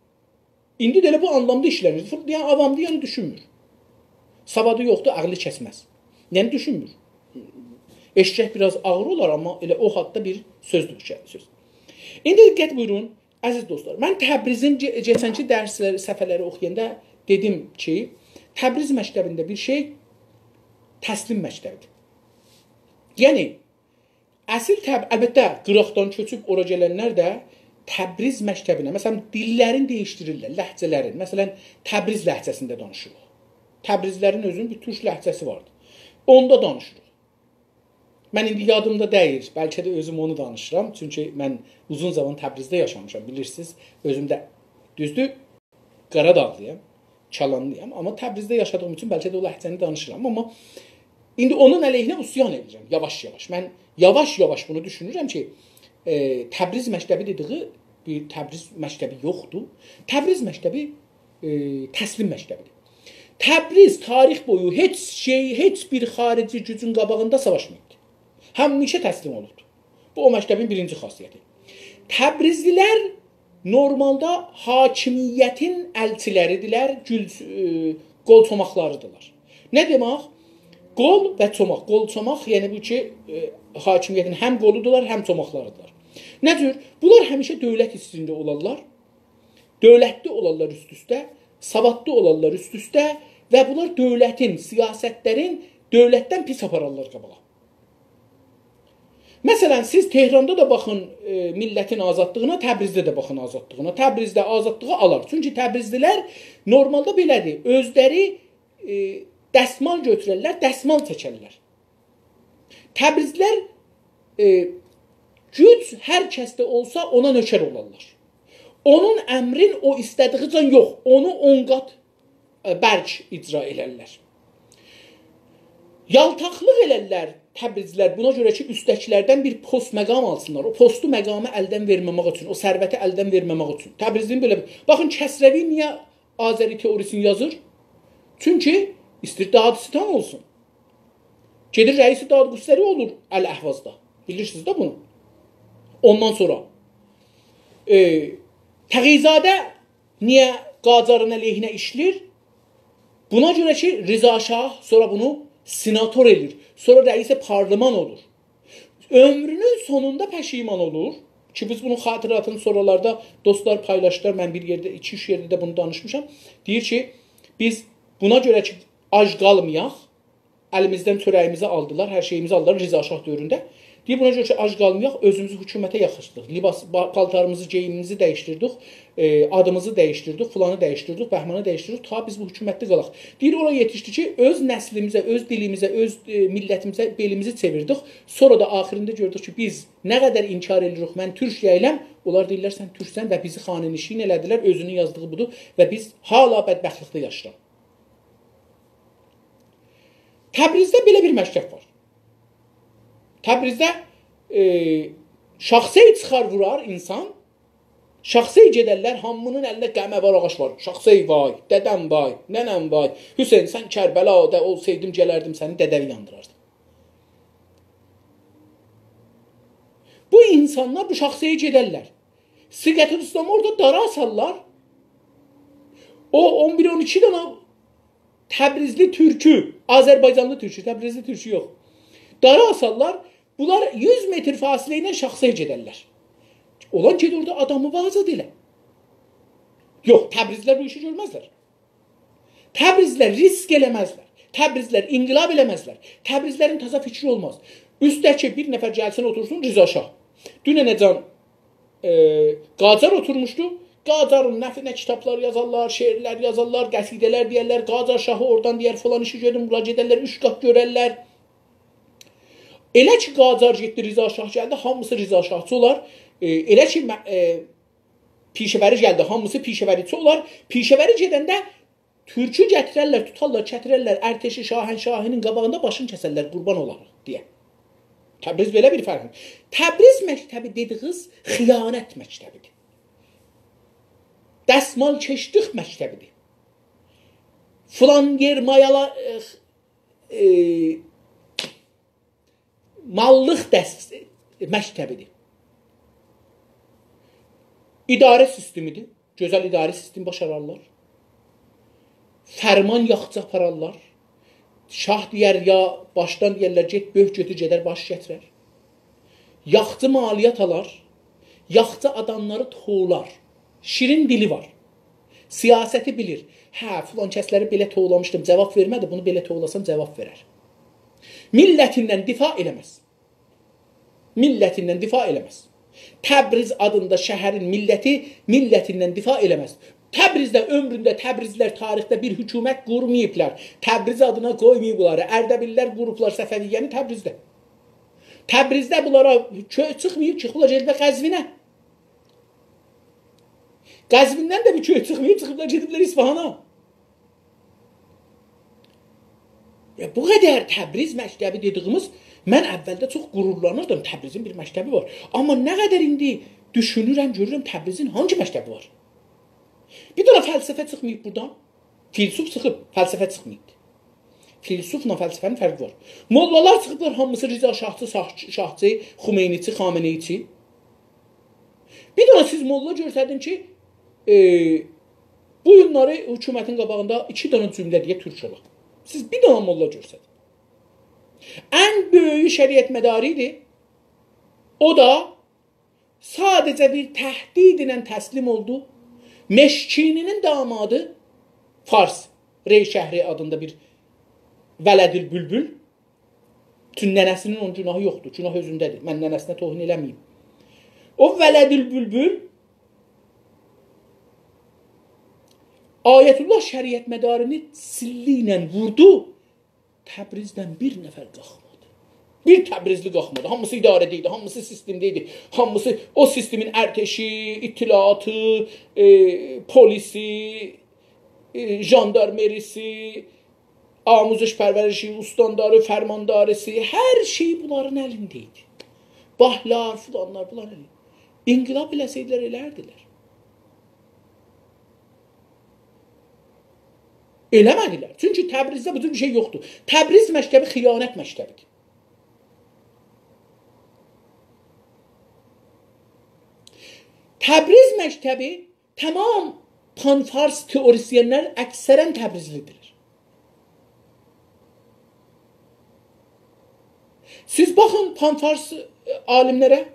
İndi də elə bu anlamda işlənir. Yəni avamdır, yəni düşünmür. Savadı yoxdur, ağlı kəsməz. Yəni düşünmür. Eşcək biraz ağır olar, amma elə o hadda bir sözdür söz. İndi diqqət buyurun. Əziz dostlar, mən Təbrizin keçənki dərsləri, səfərləri oxuyanda dedim ki, Təbriz məktəbində bir şey təslim məktəbidir. Yəni, əsl əlbəttə qıraqdan köçüb ora gələnlər də Təbriz məktəbinə, məsələn, dillərin dəyişdirirlər, ləhcələrin. Məsələn, Təbriz ləhcəsində danışırıq. Təbrizlərin özünün bir türk ləhcəsi vardır. Onda danışırıq. Mən indi yadımda deyil, bəlkə də özüm onu danışıram. Çünki mən uzun zaman Təbrizdə yaşamışam, bilirsiniz. Özümdə düzdür, Qaradağlıyam, Çalanlıyam. Amma Təbrizdə yaşadığım üçün bəlkə də o ləhcəni danışıram. Amma indi onun əleyhinə üsyan edəcəm, yavaş-yavaş. Mən yavaş-yavaş bunu düşünürəm ki, Təbriz məktəbi dediği bir Təbriz məktəbi yoxdur. Təbriz məktəbi təslim məktəbidir. Təbriz tarix boyu heç bir xarici gücün qabağında savaşmayıb. Həmişə təslim olubdur. Bu o məktəbin birinci xasiyyəti. Təbrizlilər normalda hakimiyyətin əlçiləridirlər, qol çomaqlarıdırlar. Nə demək? Qol və çomaq. Qol çomaq, yəni bu ki, hakimiyyətin həm qoludurlar, həm çomaqlarıdırlar. Nə cür? Bunlar həmişə dövlət istində olarlar, dövlətli olarlar üst-üstə, savadlı olarlar üst-üstə və bunlar dövlətin, siyasətlərin dövlətdən pis apararlar qabağa. Məsələn, siz Tehranda da baxın millətin azadlığına, Təbrizdə də baxın azadlığına. Təbrizdə azadlığı alar. Çünki Təbrizlilər normalda belədir. Özləri dəsmal götürərlər, dəsmal çəkərlər. Təbrizlər güc hər kəsdə olsa ona nökər olarlar. Onun əmrin o istədiyi can yox, onu 10 qat bərk icra elərlər. Yaltaqlıq elərlər Təbrizlər buna görə ki, üstəkilərdən bir post məqam alsınlar. O postu məqamı əldən verməmək üçün, o sərvəti əldən verməmək üçün. Təbrizlinin belə bir... Baxın, Kəsrəvi niyə Azəri teorisini yazır? Çünki istir Dadistan olsun. Gedir rəisi Dadqüsləri olur Əl-Əhvazda. Bilirsiniz də bunu. Ondan sonra Təğizadə niyə Qacarın əleyhinə işlir? Buna görə ki, Rıza Şah sonra bunu senator edir. Sonra rəis parlaman olur. Ömrünün sonunda pəşiman olur. Ki biz bunun xatirətini sonralarda dostlar paylaşdılar. Mən bir yerdə, 2-3 yerdə də bunu danışmışam. Deyir ki, biz buna görə ki, ac qalmayaq, əlimizdən çörəyimizi aldılar, hər şeyimizi aldılar Rza Şah dövründə. Deyir, buna görə ki, ac qalmayaq, özümüzü hökumətə yaxışdıq. Libas, paltarımızı, geyimimizi dəyişdirdik, adımızı dəyişdirdik, filanı dəyişdirdik, bəhmanı dəyişdirdik, ta biz bu hökumətdə qalaq. Deyir, oraya yetişdi ki, öz nəslimizə, öz dilimizə, öz millətimizə belimizi çevirdik. Sonra da axirində gördük ki, biz nə qədər inkar edirik, mən türk yəyiləm, onlar deyirlər, sən türksən və bizi xanenişin elədilər, özünün yazdığı budur və biz hala bədbəxtlikdə yaşayırıq. Təbrizdə belə bir məktəb var. Təbrizdə şaxsey çıxar vurar insan, şaxsey gedərlər, hamının əlində qəmə var, ağaç var. Şaxsey vay, dədəm vay, nənəm vay. Hüseyin, sən Kərbəlada olsaydım, gələrdim səni, dədəvi yandırardım. Bu insanlar bu şaxseye gedərlər. Siğətül İslamı orada dara asarlar. O 11-12 dənə Təbrizli türkü, Azərbaycanlı türkü, Təbrizli türkü yox. Dara asarlar, bunlar 100 metr fasilə ilə şaxsaya gedərlər. Olan ki, orada adamı azad elə. Yox, Təbrizlər bu işi görməzlər. Təbrizlər risk eləməzlər. Təbrizlər inqilab eləməzlər. Təbrizlərin taza fikri olmaz. Üstəki bir nəfər gəlsin otursun Rza Şah. Dünənəcan Qacar oturmuşdu. Qacarın nəfinə kitablar yazarlar, şeirlər yazarlar, qəsidələr deyərlər. Qacar Şahı oradan deyər, falan işi görün, bunlar gedərlər, 3 qat görərlər. Elə ki, Qacar getdi, Rza Şah gəldi, hamısı Rza Şahçı olar. Elə ki, pişəvəri gəldi, hamısı pişəvəriçi olar. Pişəvəri gedəndə türkü gətirərlər, tutarlar, kətirərlər, ərteşi şahinin qabağında başını kəsərlər, qurban olaraq deyə. Təbriz belə bir fərq. Təbriz məktəbi dediyiniz xiyanət məktəbidir. Dəsmal keşdik məktəbidir. Filan yer mayala mallıq məktəbidir. İdarə sistemidir. Gözəl idarə sistemi başararlar. Fərman yaxçı apararlar. Şah deyər ya başdan deyərlər get, böyük götür gedər, baş gətirər. Yaxçı maliyyat alar. Yaxçı adamları toğlar. Şirin dili var. Siyasəti bilir. Hə, filan kəsləri belə toğlamışdım, cavab vermədi, bunu belə toğlasam cavab verər. Millətindən difa eləməz. Millətindən difa eləməz. Təbriz adında şəhərin milləti millətindən difa eləməz. Təbrizdə ömründə Təbrizlər tarixdə bir hökumət qurmayıblar. Təbriz adına qoymayıblar. Ərdəbillər qurublar Səfəviyyəni Təbrizdə. Təbrizdə bunlara köy çıxmayıb, çıxıblar gediblər Qəzvinə. Qəzvindən də bir köy çıxmayıb, çıxıblar gediblər İsfahana. Bu qədər Təbriz məktəbi dediyimiz, mən əvvəldə çox qürurlanırdım, Təbrizin bir məktəbi var. Amma nə qədər indi düşünürəm, görürəm Təbrizin hangi məktəbi var? Bir dənə fəlsəfə çıxmayıb buradan. Filsuf çıxıb, fəlsəfə çıxmayıb. Filsufla fəlsəfənin fərqi var. Mollalar çıxıblar, hamısı Rza Şahçı, Xumeyniçi, Xameneyiçi. Bir dənə siz molla görsədin ki, bu günləri hökumətin qabağında 2 dənə cümlə deyə türk olar. Siz bir dənə molla görsədin. Ən böyük şəriət mədaridir. O da sadəcə bir təhdid ilə təslim oldu. Meşkininin damadı Fars, Rey şəhri adında bir Vələdül Bülbül. Çünki nənəsinin onun günahı yoxdur. Günah özündədir. Mən nənəsinə tohin eləməyim. O Vələdül Bülbül Ayətullah şəriət mədarini silli ilə vurdu. Təbrizdən bir nəfər qalxmadı. Bir Təbrizli qalxmadı. Hamısı idarədəydi, hamısı sistemdəydi. Hamısı o sistemin ərteşi, itilatı, polisi, jandarmerisi, amuzış pərvərişi, ustandarı, fərmandarisi, hər şey bunların əlindəydi. Bahlar, filanlar, bunların əlində. İnqilab eləsəydilər elərdilər. Eləmədilər. Çünki Təbrizdə bu cür bir şey yoxdur. Təbriz məktəbi xiyanət məktəbidir. Təbriz məktəbi tamam panfars teorisyenlər əksərən Təbrizlidir. Siz baxın panfars alimlərə,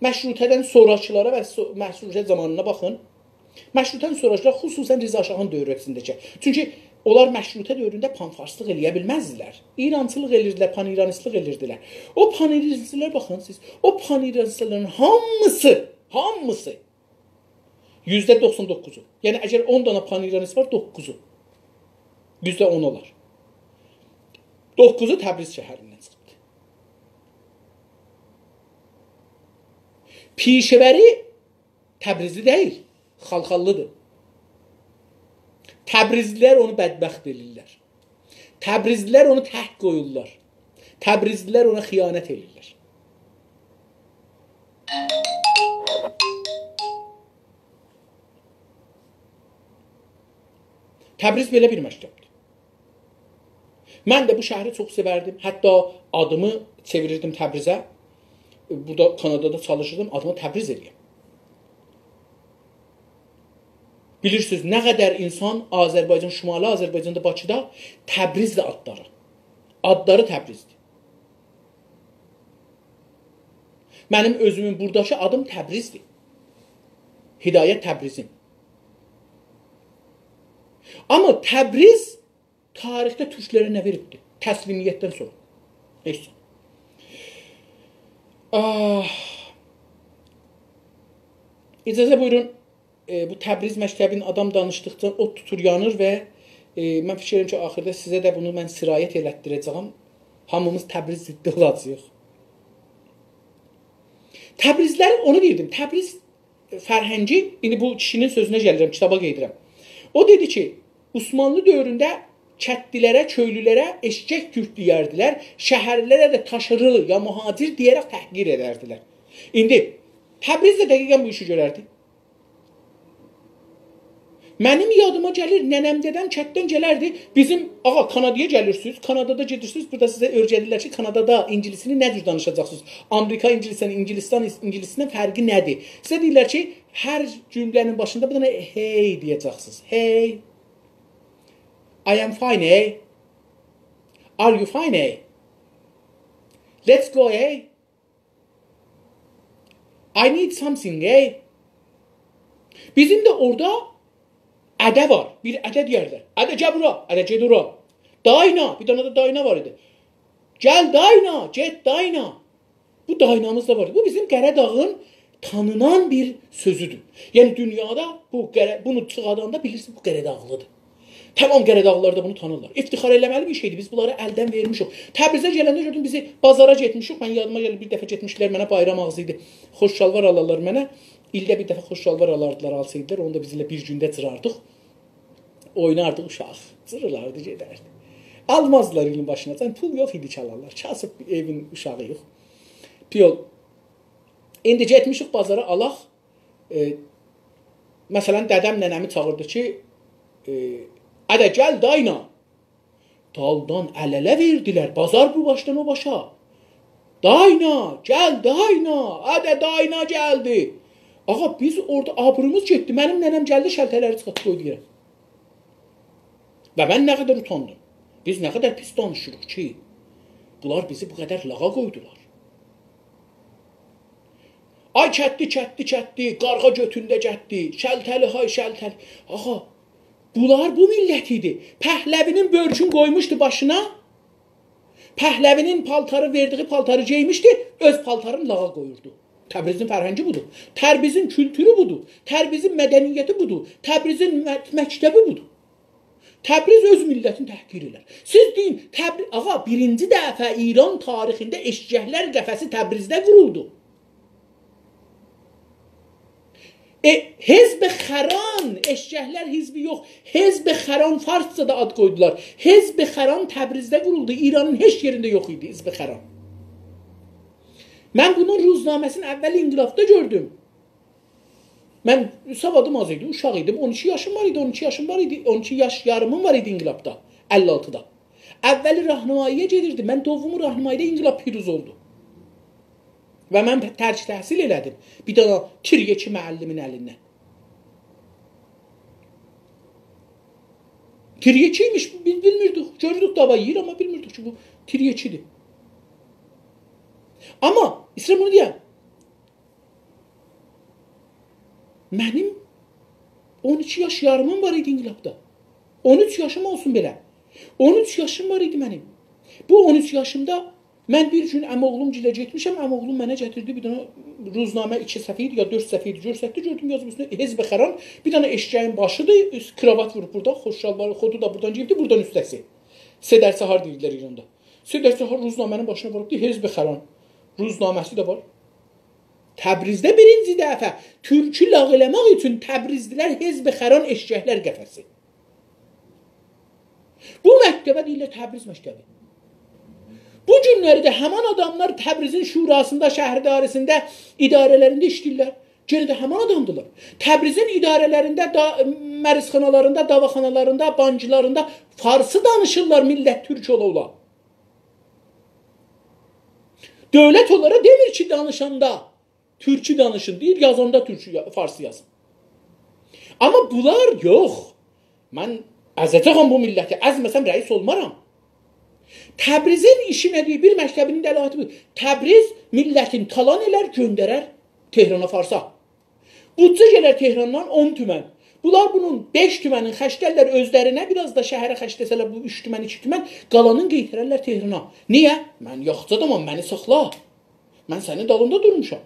məşrutədən sonrakılara və məşrutə zamanına baxın. Məşrutədən sonrakılar xüsusən Rza Şahın dövrəsindəki. Çünki Onlar məşrutə dövründə panfarslıq eləyə bilməzdilər. İrançılıq eləyirdilər, paniranistlıq eləyirdilər. O paniranistlər, baxın siz, o paniranistlərin hamısı %99'u. Yəni əgər 10 dana paniranist var, 9'u. %10 olar. 9'u Təbriz şəhərindən çıxdı. Pişəvəri Təbrizli deyil, Xalxallıdır. Təbrizlilər onu bədbəxt edirlər. Təbrizlilər onu təhq qoyurlar. Təbrizlilər ona xiyanət edirlər. Təbriz belə bir məktəbdir. Mən də bu şəhəri çox sevərdim. Hətta adımı çevirirdim Təbrizə. Burada Kanadada çalışırdım, adımı Təbriz eləyəm. Bilirsiniz, nə qədər insan Azərbaycan, Şimali Azərbaycanda, Bakıda Təbrizlə adları. Adları Təbrizdir. Mənim özümün buradakı adım Təbrizdir. Hidayət Təbrizim. Amma Təbriz tarixdə türklərə nə veribdir? Təslimiyyətdən sonra. Neyse. İcazə buyurun. Bu Təbriz məktəbinin adam danışdıqca o tutur yanır və mən fikirlərim ki, axırda sizə də bunu mən sirayət elətdirəcəyəm. Hamımız Təbriz ziddi olacaq. Təbrizlər, onu deyirdim, Təbriz fərhəngi, indi bu kişinin sözünə gəlirəm, kitaba qeydirəm. O dedi ki, Osmanlı dövründə kətlilərə, köylülərə eşkək türk deyərdilər, şəhərlərə də taşırı ya mühacir deyərək təhqir edərdilər. İndi Təbriz də dəqiqən bu işi görərdi. Mənim yadıma gəlir, nənəm dedəm kətdən gələrdi. Bizim, ağa, Kanadaya gəlirsiniz, Kanadada gedirsiniz, burada sizə öyrədirlər ki, Kanadada ingilisini nə cür danışacaqsınız? Amerika ingilisinin, İngilistan ingilisindən fərqi nədir? Sizə deyirlər ki, hər cümlənin başında bir dənə hey deyəcəksiniz. Hey. I am fine, hey. Are you fine, hey? Let's go, hey. I need something, hey. Bizim də orada ədə var. Bir ədə deyərlər. Ədə gəl bura. Ədə ged ora. Dayna. Bir dənə də dayna var idi. Gəl dayna. Get dayna. Bu daynamız da var. Bu bizim Qəradağın tanınan bir sözüdür. Yəni dünyada bunu çıxadanda bilirsiniz bu Qəradağlıdır. Tamam Qəradağlılar da bunu tanırlar. İftixar eləməli bir şeydir. Biz bunları əldən vermişik. Təbrizə gələndə gördüm bizi bazara getmişik. Mən yadıma gəlib bir dəfə getmişlər mənə bayram ağzı idi. Xoş şalvar alarlar mənə. İldə bir dəfə xoş şalvar alardılar, alsaydılar. Onu da bizlə bir gündə cırardıq. Oynardıq uşaq. Cırırlardı, gedərdi. Almazdılar ilin başına. Yəni pul yox idi çalarlar. Kasıb evin uşağı yox. Piyol. İndi getmişik bazara alaq. Məsələn, dədəm nənəmi çağırdı ki, ədə gəl dayna. Daldan əl-ələ verdilər. Bazar bu başdan o başa. Dayna, gəl dayna. Ədə dayna gəldi. Ağa biz orada abrımız getdi. Mənim nənəm gəldi, şəltələri çıxartdı qoydu yerə. Və mən nə qədər utandım. Biz nə qədər pis danışırıq ki, bunlar bizi bu qədər lağa qoydular. Ay kətdi, qarğa götündə gətdi, şəltəli, hay şəltəli. Ağa, bunlar bu millət idi. Pəhləvinin börkün qoymuşdu başına. Pəhləvinin paltarı verdiği paltarı geymişdi, öz paltarını lağa qoyurdu. Təbrizin fərhəngi budur. Təbrizin kültürü budur. Təbrizin mədəniyyəti budur. Təbrizin məktəbi budur. Təbriz öz millətini təhqir edir. Siz deyin, ağa, birinci dəfə İran tarixində eşkəklər qəfəsi Təbrizdə quruldu. Hezb-i Xəran, eşkəklər hizbi yox, Hezb-i Xəran farsça da ad qoydular. Hezb-i Xəran Təbrizdə quruldu. İranın heç yerində yox idi Hezb-i Xəran. Mən bunun ruznaməsini əvvəl inqilabda gördüm. Mən savadım az idi, uşaq idim. 12 yaşım var idi, 12 yaş yarımım var idi inqilabda, 56-da. Əvvəli Rahnamaya gedirdi. Mən doğumu Rahnamayda inqilab piruz oldu. Və mən tərk təhsil elədim. Bir dana Tiryeki müəllimin əlindən. Tiryekiymiş, biz bilmirdik. Gördük dava yiyir, amma bilmirdik ki, bu Tiryekidir. Amma, İslam bunu deyəm. Mənim 12 yaş yarımım var idi inqilabda. 13 yaşım olsun belə. 13 yaşım var idi mənim. Bu 13 yaşımda mən bir gün əmoğlum gilə getmişəm. Əmoğlum mənə gətirdi bir dənə ruznamə 2 səhifə idi ya 4 səhifə idi. Görsətdi, gördüm yazıb üstünə Hizb-i Xəran. Bir dənə eşkəyin başıdır, kravat vurub burada, xoş şalvarı, xodu da buradan geyibdi, buradan üstəsi. Sedər Səhar deyirlər İranda. Sedər Səhar ruznamənin başına vurubdu, Hizb-i Xəran. Ruznaməsi də var. Təbrizdə birinci dəfə türkü lağ eləmək üçün Təbrizdilər Hizb-i Xəran eşkəklər qəfəsi. Bu məktəbə deyirlər Təbriz məktəbi. Bu günlərdə həman adamlar Təbrizin şurasında, şəhər idarəsində, idarələrində işləyirlər. Yenə də həman adamdılar. Təbrizin idarələrində, mərizxanalarında, davaxanalarında, bancılarında farsı danışırlar millət türk ola. Dövlət onlara demir ki, danışanda türkü danışın deyir, yazanda türkü, farsı yazın. Amma bunlar yox. Mən əzəcəm bu milləti, əzməsəm rəis olmaram. Təbrizin işi nədir? Bir məktəbinin dəlaləti budur. Təbriz millətin talan elər, göndərər Tehrana farsa. Budca gələr Tehrandan 10 tümən. Bunlar bunun 5 tüməni xərclərlər özlərinə, biraz da şəhərə xərcləsələr bu 3 tümən, 2 tümən, qalanın qeytirərlər Tehrana. Niyə? Mən yaxşı adamam, məni saxla. Mən sənin dalında durmuşam.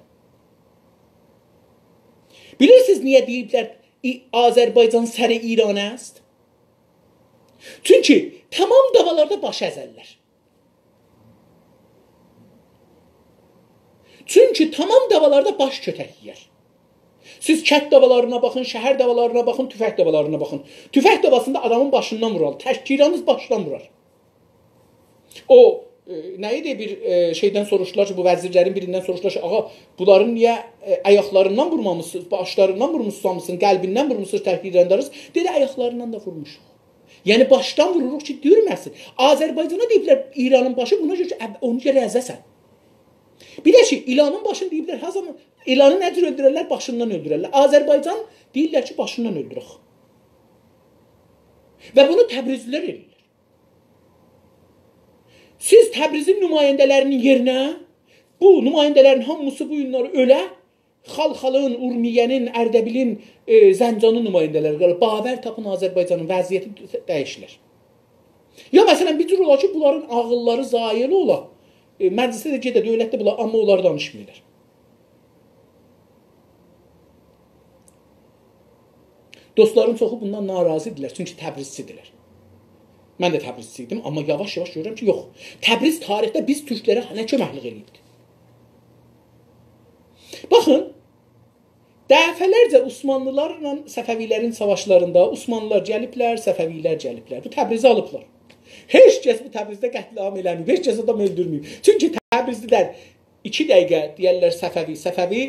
Bilirsiniz niyə deyiblər Azərbaycan səri İran است? Çünki tamam davalarda baş əzərlər. Çünki tamam davalarda baş kötək yiyər. Siz kət davalarına baxın, şəhər davalarına baxın, tüfək davalarına baxın. Tüfək davasında adamın başından vurar, təşkiranız başdan vurar. O, nə idi bir şeydən soruşdular ki, bu vəzirlərin birindən soruşdular ki, ağa, bunların niyə ayaqlarından vurmamışsınız, başlarından vurmuşsunuz, qəlbindən vurmuşsunuz, təşkiranlarınız? Dedi, ayaqlarından da vurmuşuq. Yəni başdan vururuq ki, dürməsin. Azərbaycana deyiblər, İranın başı buna görə ki, onu gələ əzəsən. Bir də ki, İlanın başını deyiblər, hər zaman İlanı necə öldürərlər? Başından öldürərlər. Azərbaycan deyirlər ki, başından öldürək. Və bunu Təbrizlilər edirlər. Siz Təbrizin nümayəndələrinin yerinə, bu nümayəndələrin hamısı bu günləri ölə, Xalxalın, Urmiyənin, Ərdəbilin, Zəncanın nümayəndələri qalır. Babər tapın Azərbaycanın vəziyyəti dəyişilər. Ya məsələn, bir cür olar ki, bunların ağılları zayılı ola. Məclisdə də gedə, dövlətdə bunlar, amma onlar danışmırlar. Dostların çoxu bundan narazıdırlar, çünki Təbrizçidirlər. Mən də Təbrizçiydim, amma yavaş-yavaş görürəm ki, yox. Təbriz tarixdə biz türklərə nə köməklik edibdir? Baxın, dəfələrcə Osmanlılarla Səfəvilərin savaşlarında Osmanlılar gəliblər, Səfəvilər gəliblər. Bu Təbrizi alıblar. Heç kəs bu Təbrizdə qətliam eləməyib, heç kəs adam öldürməyib. Çünki Təbrizlilər 2 dəqiqə deyərlər Səfəvi, Səfəvi,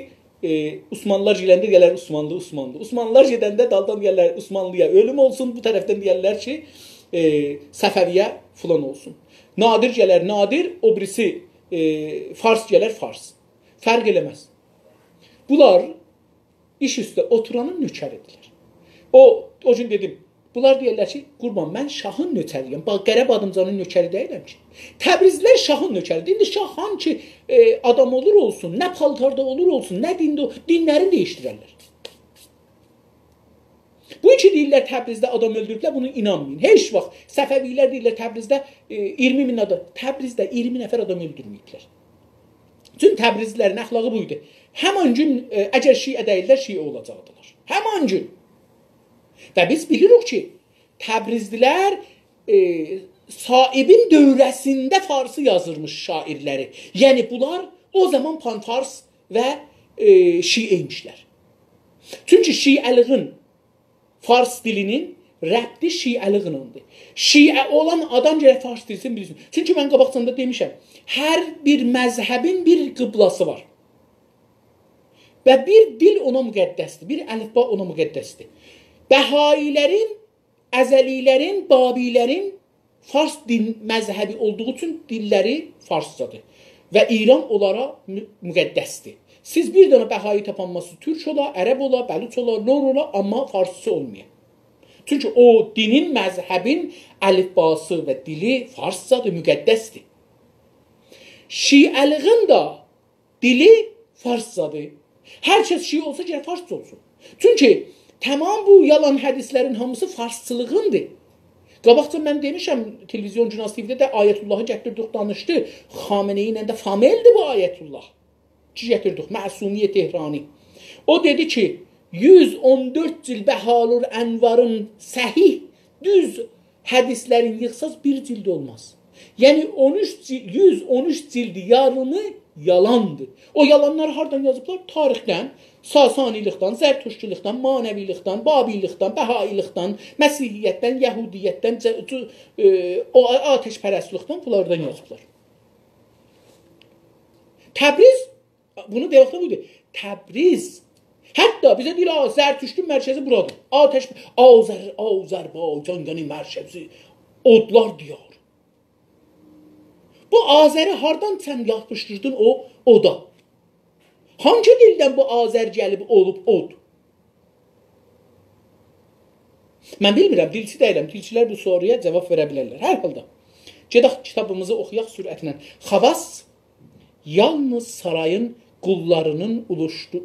Osmanlılar gələndə deyərlər Osmanlı, Osmanlı. Osmanlılar gedəndə daldan deyərlər Osmanlıya ölüm olsun, bu tərəfdən deyərlər ki, Səfəviyə filan olsun. Nadir gələr Nadir, o birisi Fars gələr Fars. Fərq eləməz. Bunlar iş üstə oturanın nökəridirlər. O gün dedim, bunlar deyirlər ki, qurban, mən şahın nökəriyəm. Bax, Qərəb Adımcanın nökəri deyiləm ki. Təbrizlər şahın nökəridir. İndi şah hangi adam olur olsun, nə paltarda olur olsun, nə dində dinlərini değişdirərlər. Bu iki deyirlər Təbrizdə adam öldürüblər, bunu inanmayın. Heç vaxt Səfəvilər deyirlər Təbrizdə 20 min adam, Təbrizdə 20 nəfər adam öldürməyiblər. Çünki Təbrizlilərin əxlağı buydu. Həman gün əgər şiə deyirlər, şiə olacaqdılar. Həman gün. Və biz bilirik ki, Təbrizlilər sahibin dövrəsində farsı yazırmış şairləri. Yəni bunlar o zaman panfars və şiə imişlər. Çünki şiəliğin fars dilinin rəbdi şiəliğindir. Şiə olan adam gərək fars dilsin bilsin. Çünki mən qabaqcanda demişəm, hər bir məzhəbin bir qıblası var. Və bir dil ona müqəddəsdir, bir əlifba ona müqəddəsdir. Bəhailərin, əzəlilərin, babilərin fars din məzhəbi olduğu üçün dilləri farscadır. Və İran onlara müqəddəsdir. Siz bir dənə bəhai tapanması türk ola, ərəb ola, bəluç ola, lor ola, amma farsçı olmayın. Çünki o dinin, məzhəbin əlifbası və dili farscadır, müqəddəsdir. Şiəliğin da dili farscadır. Hər kəs şiə olsa gərək farsça olsun. Çünki tamam bu yalan hədislərin hamısı farsçılığındır. Qabaqca mən demişəm, televizyon Cünaz TV-də də Ayətullahı gətirdik, danışdı. Xameneyi ilə də famildir bu Ayətullah. Ki gətirdik, Məsumi Tehrani. O dedi ki, 114 cild Bəhalur Ənvarın səhih, düz hədislərin yığsaz bir cild olmaz. Yəni 113 cildi yarımı yalandır. O yalanlar hardan yazıblar? Tarixdən, Sasanilikdən, Zərtuşçuluqdan, Manəvilikdən, Babilikdən, Bəhailikdən, Məsihiyyətdən, Yəhudiyyətdən, ateşpərəstlikdən bunlardan yazıblar. Təbriz, bunu deyək də buydu. Təbriz, hətta bizə deyir, Zərtuştun mərkəzi buradır. Azərbaycan, yəni mərkəzi, odlar diyar. Bu Azəri hardan sən yapışdırdın o oda? Hangi dildən bu Azər gəlib olub od? Mən bilmirəm, dilçi deyiləm. Dilçilər bu soruya cavab verə bilərlər. Hər halda. Gedək kitabımızı oxuyaq sürətlə. Xavas yalnız sarayın qullarının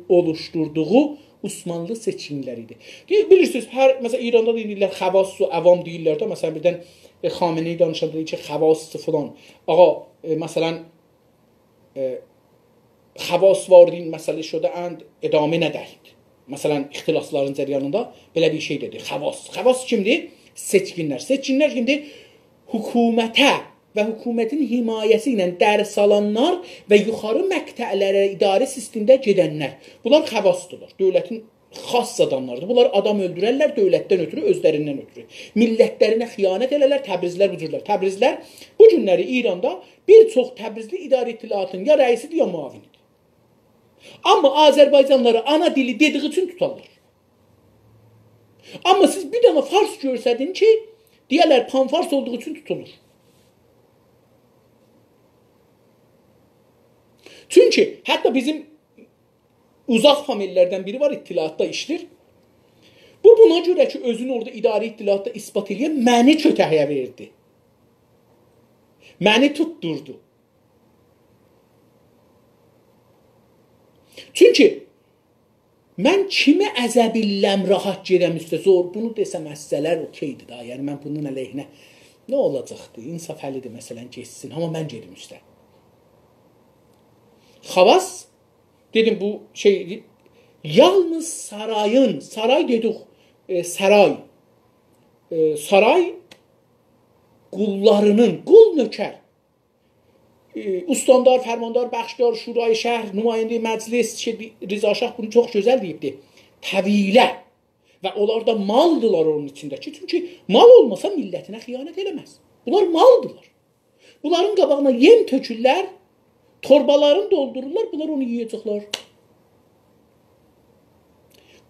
oluşturduğu Osmanlı seçkinləridir. Bilirsiniz, məsələn, İranda deyirlər, xavas su, avam deyirlər də. Məsələn, birdən Xameneyi danışanda deyir ki, xavası filan. Ağa, məsələn, xavas vardin məsələ şudə and edamə nədəyid. Məsələn, ixtilasların cəryanında belə bir şey dedi. Xavas. Xavas kimdir? Seçkinlər. Seçkinlər kimdir? Hökumətə və hökumətin himayəsi ilə dərs alanlar və yuxarı məqtələrə idarə sistemdə gedənlər. Bunlar xavasdırlar. Dövlətin xas adamlardır. Bunlar adam öldürərlər dövlətdən ötürü, özlərindən ötürü. Millətlərinə xiyanət elərlər, Təbrizlər bu cürlər. Təbrizlər bu günləri İranda bir çox Təbrizli idarə ittilaatın ya rəisidir, ya muavinidir. Amma Azərbaycanları ana dili dediği üçün tutarlar. Amma siz bir dənə fars görsədin ki, deyərlər panfars olduğu üçün tutulur. Çünki hətta bizim uzaq famillərdən biri var, ittilaatda işlir. Bu buna görə ki, özünü orada idarə ittilaatda ispat edən məni kötəyə verdi. Məni tutturdu. Çünki mən kimi əzəbilləm, rahat gedəm üstə, zor, bunu desəm əssələr okeydir da. Yəni mən bunun əleyhinə nə olacaqdır? İnsaf əlidir məsələn geçsin, amma mən gedim üstə. Xavas, dedim bu şey, yalnız sarayın, saray dedik, saray qullarının, qul nökər, ustandar, fərmandar, bəxşdar, şurayı şəhər, nümayəndə məclis, Rizaşah bunu çox gözəl deyibdir. Təvilə və onlar da maldılar onun içindəki. Çünki mal olmasa millətinə xiyanət eləməz. Bunlar maldılar. Bunların qabağına yem tökürlər, torbalarını doldururlar, bunlar onu yiyəcəklər.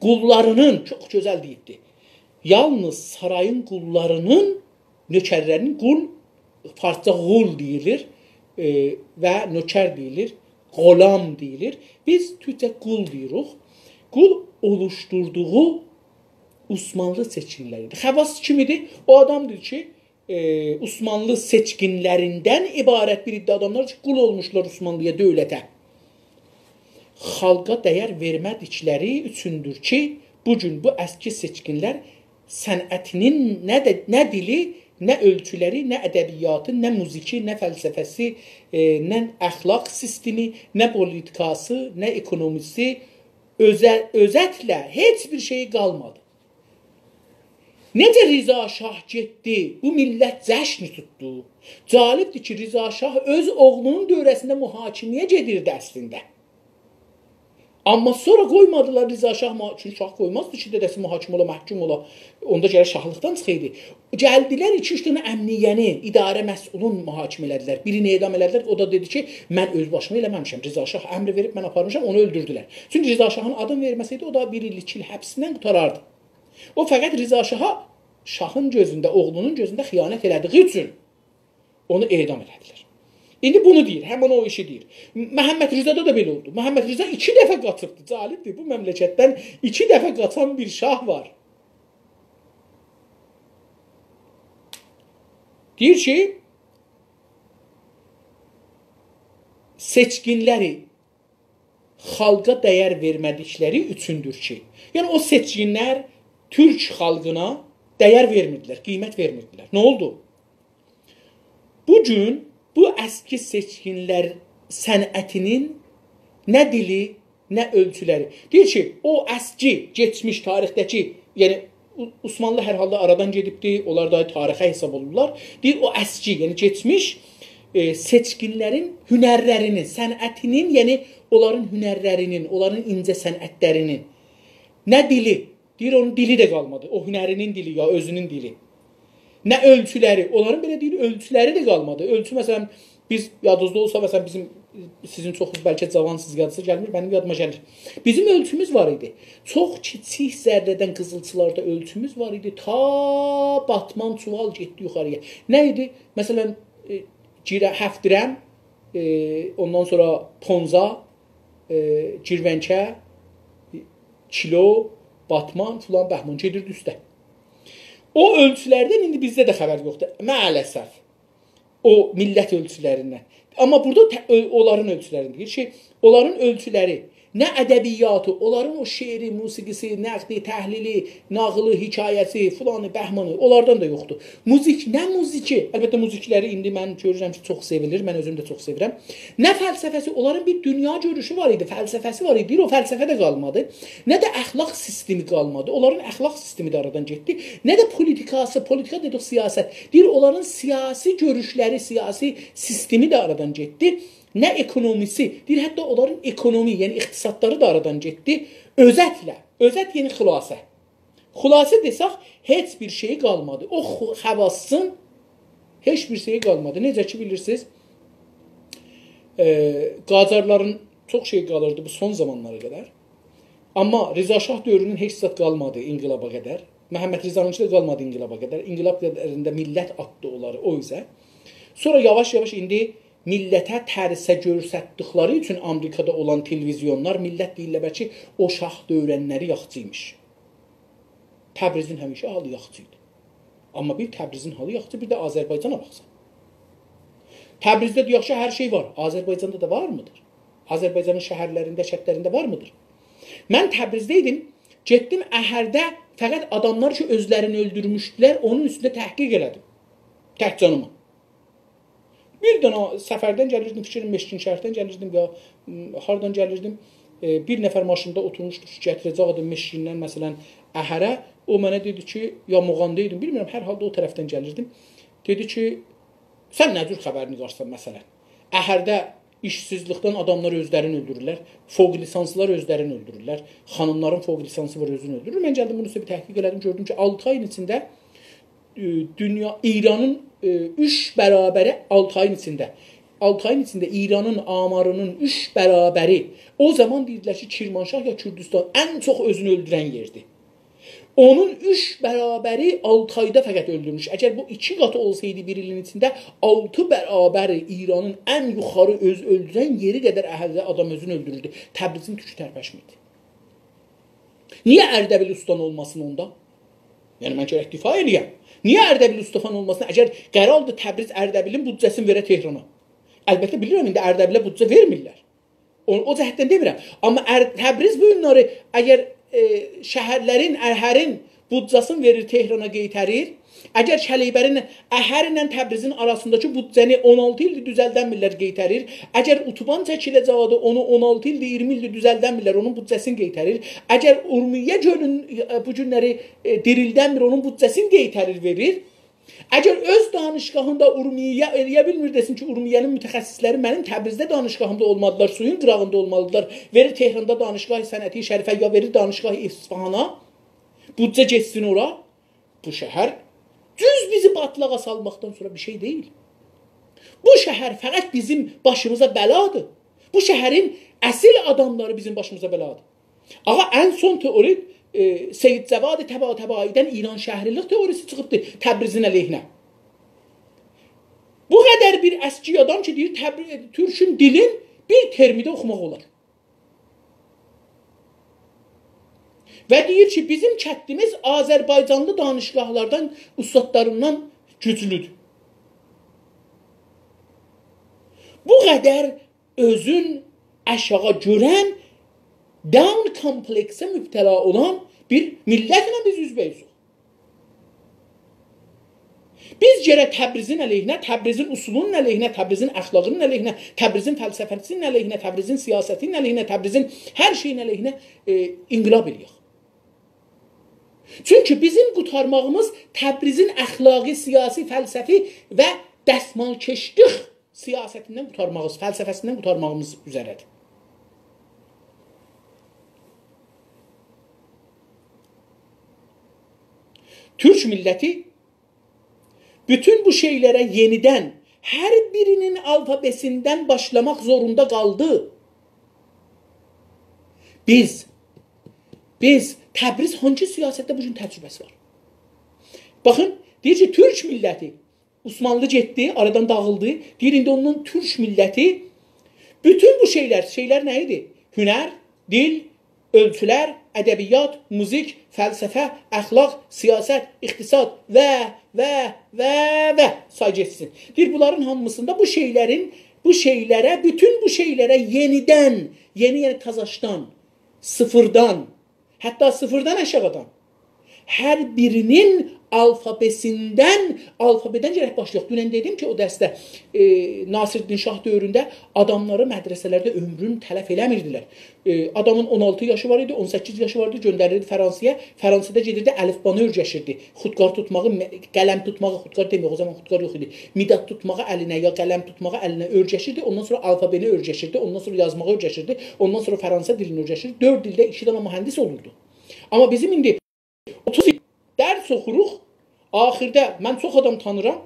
Qullarının, çox gözəl deyibdir. Yalnız sarayın qullarının, nökərlərinin qul, farsça qul deyilir və nökər deyilir, qolam deyilir. Biz türkçə qul deyirik. Qul oluşturduğu Osmanlı seçkinləridir. Xavas kimidir? O adamdır ki, Osmanlı seçkinlərindən ibarət bir iddia adamlar ki, qul olmuşlar Osmanlıya, dövlətə. Xalqa dəyər vermədikləri üçündür ki, bugün bu əski seçkinlər sənətinin nə dili, nə ölçüləri, nə ədəbiyyatı, nə muziki, nə fəlsəfəsi, nə əxlaq sistemi, nə politikası, nə ekonomisi, özətlə heç bir şey qalmadı. Necə Riza Şah getdi, bu millət cəşni tutdu. Calibdir ki, Riza Şah öz oğlunun dövrəsində mühakiməyə gedirdi əslində. Amma sonra qoymadılar Riza Şah, çünki şah qoymazdı ki, dədəsi mühakim ola, məhkum ola. Onda gələ şahlıqdan çıxıydı. Gəldilər 2-3 dənə əmniyyəni, idarə məsulun mühakimə elədilər. Birini edam elədilər. O da dedi ki, mən öz başıma eləməmişəm. Riza Şah əmr verib, mən aparmışam, onu öldürdülər. Çünki Riza Şahın adını verməsəydi, o da 1 il 2 il həbsindən qutarardı. O fəqət Riza Şaha şahın gözündə, oğlunun gözündə xiyanət elədiyi üçün onu edam elədilər. İndi bunu deyir, həmin o işi deyir. Məhəmməd Rizada da belə oldu. Məhəmməd Riza 2 dəfə qaçıbdı. Calibdir, bu məmləkətdən 2 dəfə qaçan bir şah var. Deyir ki, seçkinləri xalqa dəyər vermədikləri üçündür ki, yəni o seçkinlər Türk xalqına dəyər vermirdilər, qiymət vermirdilər. Nə oldu? Bugün bu əski seçkinlər sənətinin nə dili, nə ölçüləri. Deyir ki, o əski, geçmiş tarixdəki, yəni Osmanlı hər halda aradan gedibdi, onlar da tarixə hesab olurlar. Deyir, o əski, yəni geçmiş seçkinlərin hünərlərinin, sənətinin, yəni onların hünərlərinin, onların incə sənətlərinin nə dili, deyir, onun dili də qalmadı. O hünərinin dili ya özünün dili. Nə ölçüləri, onların belə deyir, ölçüləri də qalmadı. Ölçü, məsələn, biz yadınızda olsa, məsələn, sizin çoxunuz bəlkə cavansız yadınıza gəlmir, mənim yadıma gəlir. Bizim ölçümüz var idi. Çox kiçik zərrədən qızılçılarda ölçümüz var idi. Ta Batman çuval getdi yuxarıya. Nə idi? Məsələn, həfdirəm, ondan sonra ponza, girvənkə, kilo, batman, filan, bəhman gedirdi üstə. O ölçülərdən indi bizdə də xəbər yoxdur. Maalesef. O millət ölçülərindən. Amma burada onların ölçülərini deyir ki, onların ölçüləri, nə ədəbiyyatı, onların o şeiri, musiqisi, nəqdi, təhlili, nağılı, hekayəsi, filanı, bəhmanı, onlardan da yoxdur. Muzik, nə muziki? Əlbəttə muzikləri indi mən görürəm ki, çox sevilir, mən özüm də çox sevirəm. Nə fəlsəfəsi? Onların bir dünya görüşü var idi, fəlsəfəsi var idi. O fəlsəfə də qalmadı. Nə də əxlaq sistemi qalmadı. Onların əxlaq sistemi də aradan getdi. Nə də politikası, politika dedik siyasət. Deyir, onların siyasi görüşləri, siyasi sistemi də aradan getdi. Nə ekonomisi, deyir, hətta onların ekonomi, yəni iqtisadları da aradan getdi. Özətlə, özət yəni xülasə. Xülasə desək, heç bir şey qalmadı. O xəvassın heç bir şey qalmadı. Necə ki, bilirsiniz, Qacarların çox şey qalırdı bu son zamanlara qədər. Amma Rıza Şah dövrünün heç zat qalmadı inqilaba qədər. Məhəmməd Rizanınki də qalmadı inqilaba qədər. İnqilab qədərində millət atdı onları o üzə. Sonra yavaş-yavaş indi millətə tərsə görsətdikləri üçün Amerikada olan televizyonlar millət deyirlər ki, o şah dövrənləri yaxçıymış. Təbrizin həmişə halı yaxçı idi. Amma bir Təbrizin halı yaxçı, bir də Azərbaycana baxsan. Təbrizdə deyək ki, hər şey var. Azərbaycanda da var mıdır? Azərbaycanın şəhərlərində, şəhərlərində var mıdır? Mən Təbrizdə idim, getdim Əhərdə fəqət adamlar ki, özlərini öldürmüşdülər, onun üstündə təhqiq elədim. Təhcanıma. Bir dənə səfərdən gəlirdim, fikrim Meşkin şəhərdən gəlirdim ya hardan gəlirdim. Bir nəfər maşında oturmuşdu ki, gətirəcəkdim Meşkindən məsələn Əhərə. O mənə dedi ki, ya Muğanda idim, bilmirəm, hər halda o tərəfdən gəlirdim. Dedi ki, sən nə cür xəbərini qarşısan məsələn? Əhərdə işsizlikdən adamlar özlərini öldürürlər, fövq lisanslılar özlərini öldürürlər, xanımların fövq lisansı var özünü öldürür. Mən gəldim bunu sizə bir təhqiq elədim, gördüm ki, 6 ayın içində İranın 3 bərabəri 6 ayın içində. 6 ayın içində İranın amarının 3 bərabəri. O zaman deyirlər ki, Kirmanşah ya Kürdistan ən çox özünü öldürən yerdir. Onun 3 bərabəri 6 ayda fəqət öldürmüş. Əgər bu 2 qatı olsaydı bir ilin içində 6 bərabəri İranın ən yuxarı öz öldürən yeri qədər əhəldə adam özünü öldürürdü. Təbrizin tükü tərpəşmirdi. Niyə Ərdəbil ustan olmasın onda? Yəni mən gərək difa eləyəm. Niyə Ərdəbil Ustafan olmasın? Əgər qərardır Təbriz Ərdəbilin büdcəsini verə Tehrana. Əlbəttə bilirəm, indi Ərdəbilə büdcə vermirlər. O cəhətdən demirəm. Amma Təbriz bu günləri əgər şəhərlərin, Əhərin büdcəsini verir Tehrana qeytərir, əgər Kəleybərin Əhərlə Təbrizin arasındakı büdcəni 16 ildir düzəldənmirlər qeytərir, əgər utuban çəkiləcəyi onu 16 ildir, 20 ildir düzəldənmirlər, onun büdcəsini qeytərir, əgər Urmiyə gölün bu günləri dirildənmir, onun büdcəsini qeytərir verir, əgər öz danışqahında Urmiyə eləyə bilmir desin ki, Urmiyənin mütəxəssisləri mənim Təbrizdə danışqahımda olmalıdırlar, suyun qırağında olmalıdırlar, verir Tehranda danışqah sənəti şərifə ya verir danışqah İsfahana, büdcə geçsin ora, bu şəhər düz bizi batlağa salmaqdan sonra bir şey deyil. Bu şəhər fəqət bizim başımıza bəladır. Bu şəhərin əsil adamları bizim başımıza bəladır. Ağa, ən son teori Seyyid Cəvad Təbaidən İran şəhərlilik teorisi çıxıbdı Təbrizin əleyhinə. Bu qədər bir əski adam ki, deyir, Türkün dilin bir termidə oxumaq olar. Və deyir ki, bizim kəndimiz Azərbaycanlı danışqahlardan, ustadlarından güclüdür. Bu qədər özün aşağı görən, down kompleksə mübtəla olan bir millətlə biz üzbəyizik. Biz gərək Təbrizin əleyhinə, Təbrizin usulunun əleyhinə, Təbrizin əxlaqının əleyhinə, Təbrizin fəlsəfəsinin əleyhinə, Təbrizin siyasətinin əleyhinə, Təbrizin hər şeyin əleyhinə inqilab eləyək. Çünki bizim qurtarmağımız Təbrizin əxlaqi, siyasi, fəlsəfi və dəsmalkeşlik siyasətindən qurtarmağımız, fəlsəfəsindən qurtarmağımız üzərədir. Türk milləti bütün bu şeylərə yenidən hər birinin alfabesindən başlamaq zorunda qaldı. Biz Təbriz hangi siyasətdə bu gün təcrübəsi var? Baxın, deyir ki, Türk milləti Osmanlı getdi, aradan dağıldı. Deyir, indi ondan Türk milləti bütün bu şeylər nə idi? Hünər, dil, ölçülər, ədəbiyyat, müzik, fəlsəfə, əxlaq, siyasət, iqtisad və say getsin. Deyir, bunların hamısında bütün bu şeylərə yenidən, yeni tazaşdan, sıfırdan, hətta sıfırdan aşağıdan hər birinin alfabeden gərək başlayaq. Dünən dedim ki, o dəstə Nasiruddin Şah dövründə adamları mədrəsələrdə ömrünü tələf eləmirdilər. Adamın 16 yaşı var idi, 18 yaşı vardı, göndərilirdi Fransaya. Fransada gedirdi, əlifbanı örgəşirdi. Xudkar tutmağı, qələm tutmağı, xudkar demək, o zaman xudkar yox idi. Midat tutmağı əlinə, ya qələm tutmağı əlinə örgəşirdi. Ondan sonra alfabeni örgəşirdi, ondan sonra yazmağı örgəşirdi, ondan sonra Fransa dilini örgəşirdi. 4 dildə 2 dənə mühəndis olurdu. Amma bizim indi 30 il dərs oxuruq, axirdə mən çox adam tanıram.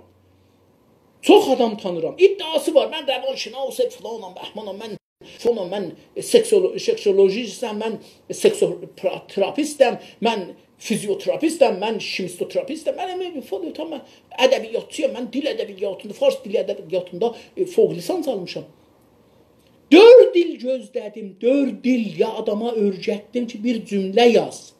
İddiası var, mən rəvanşinası filanam, bəhmanam, mən seksolojistəm, mən seksoterapistəm, mən fizioterapistəm, mən şimistoterapistəm, mən ədəbiyyatçıyam, mən dil ədəbiyyatında, fars dili ədəbiyyatında fوق lisans almışam. 4 il gözlədim, 4 il ya adama örgətdim ki, bir cümlə yaz.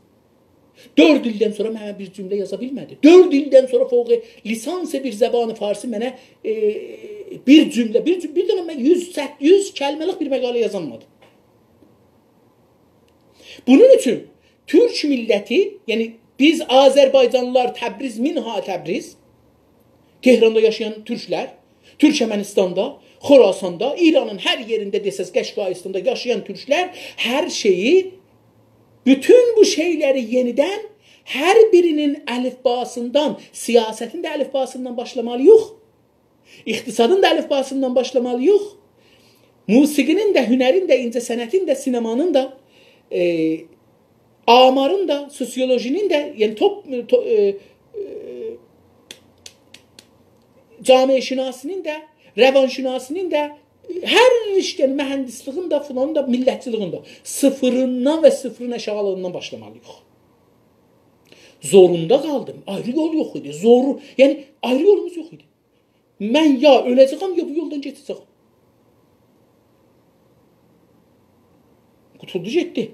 4 ildən sonra mənə bir cümlə yaza bilmədi. 4 ildən sonra fوق lisansı bir zəbanı farsi mənə bir dənə mən 100 kəlməlik bir məqalə yazanmadı. Bunun üçün Türk milləti, yəni biz Azərbaycanlılar, Təbriz, minha Təbriz, Tehranda yaşayan türklər, Türkmenistanda, Xorasanda, İranın hər yerində desəz, Qəşqaistanda yaşayan türklər hər şeyi, bütün bu şeyləri yenidən hər birinin əlifbasından, siyasətin də əlifbasından başlamalıyıq. İqtisadın da əlifbasından başlamalıyıq. Musiqinin də, hünərin də, incəsənətin də, sinemanın da, amarın da, sosiolojinin də, yəni camiəşünasinin də, rəvanşünasinin də, hər işdən, mühəndisliğin də, filanın da, millətçiliğin də sıfırından və sıfırın aşağılığından başlamalıyıq. Zorunda qaldım. Ayrı yol yox idi. Yəni, ayrı yolumuz yox idi. Mən ya öləcəyəm, ya bu yoldan geçəcəyəm. Qutuldu getdi.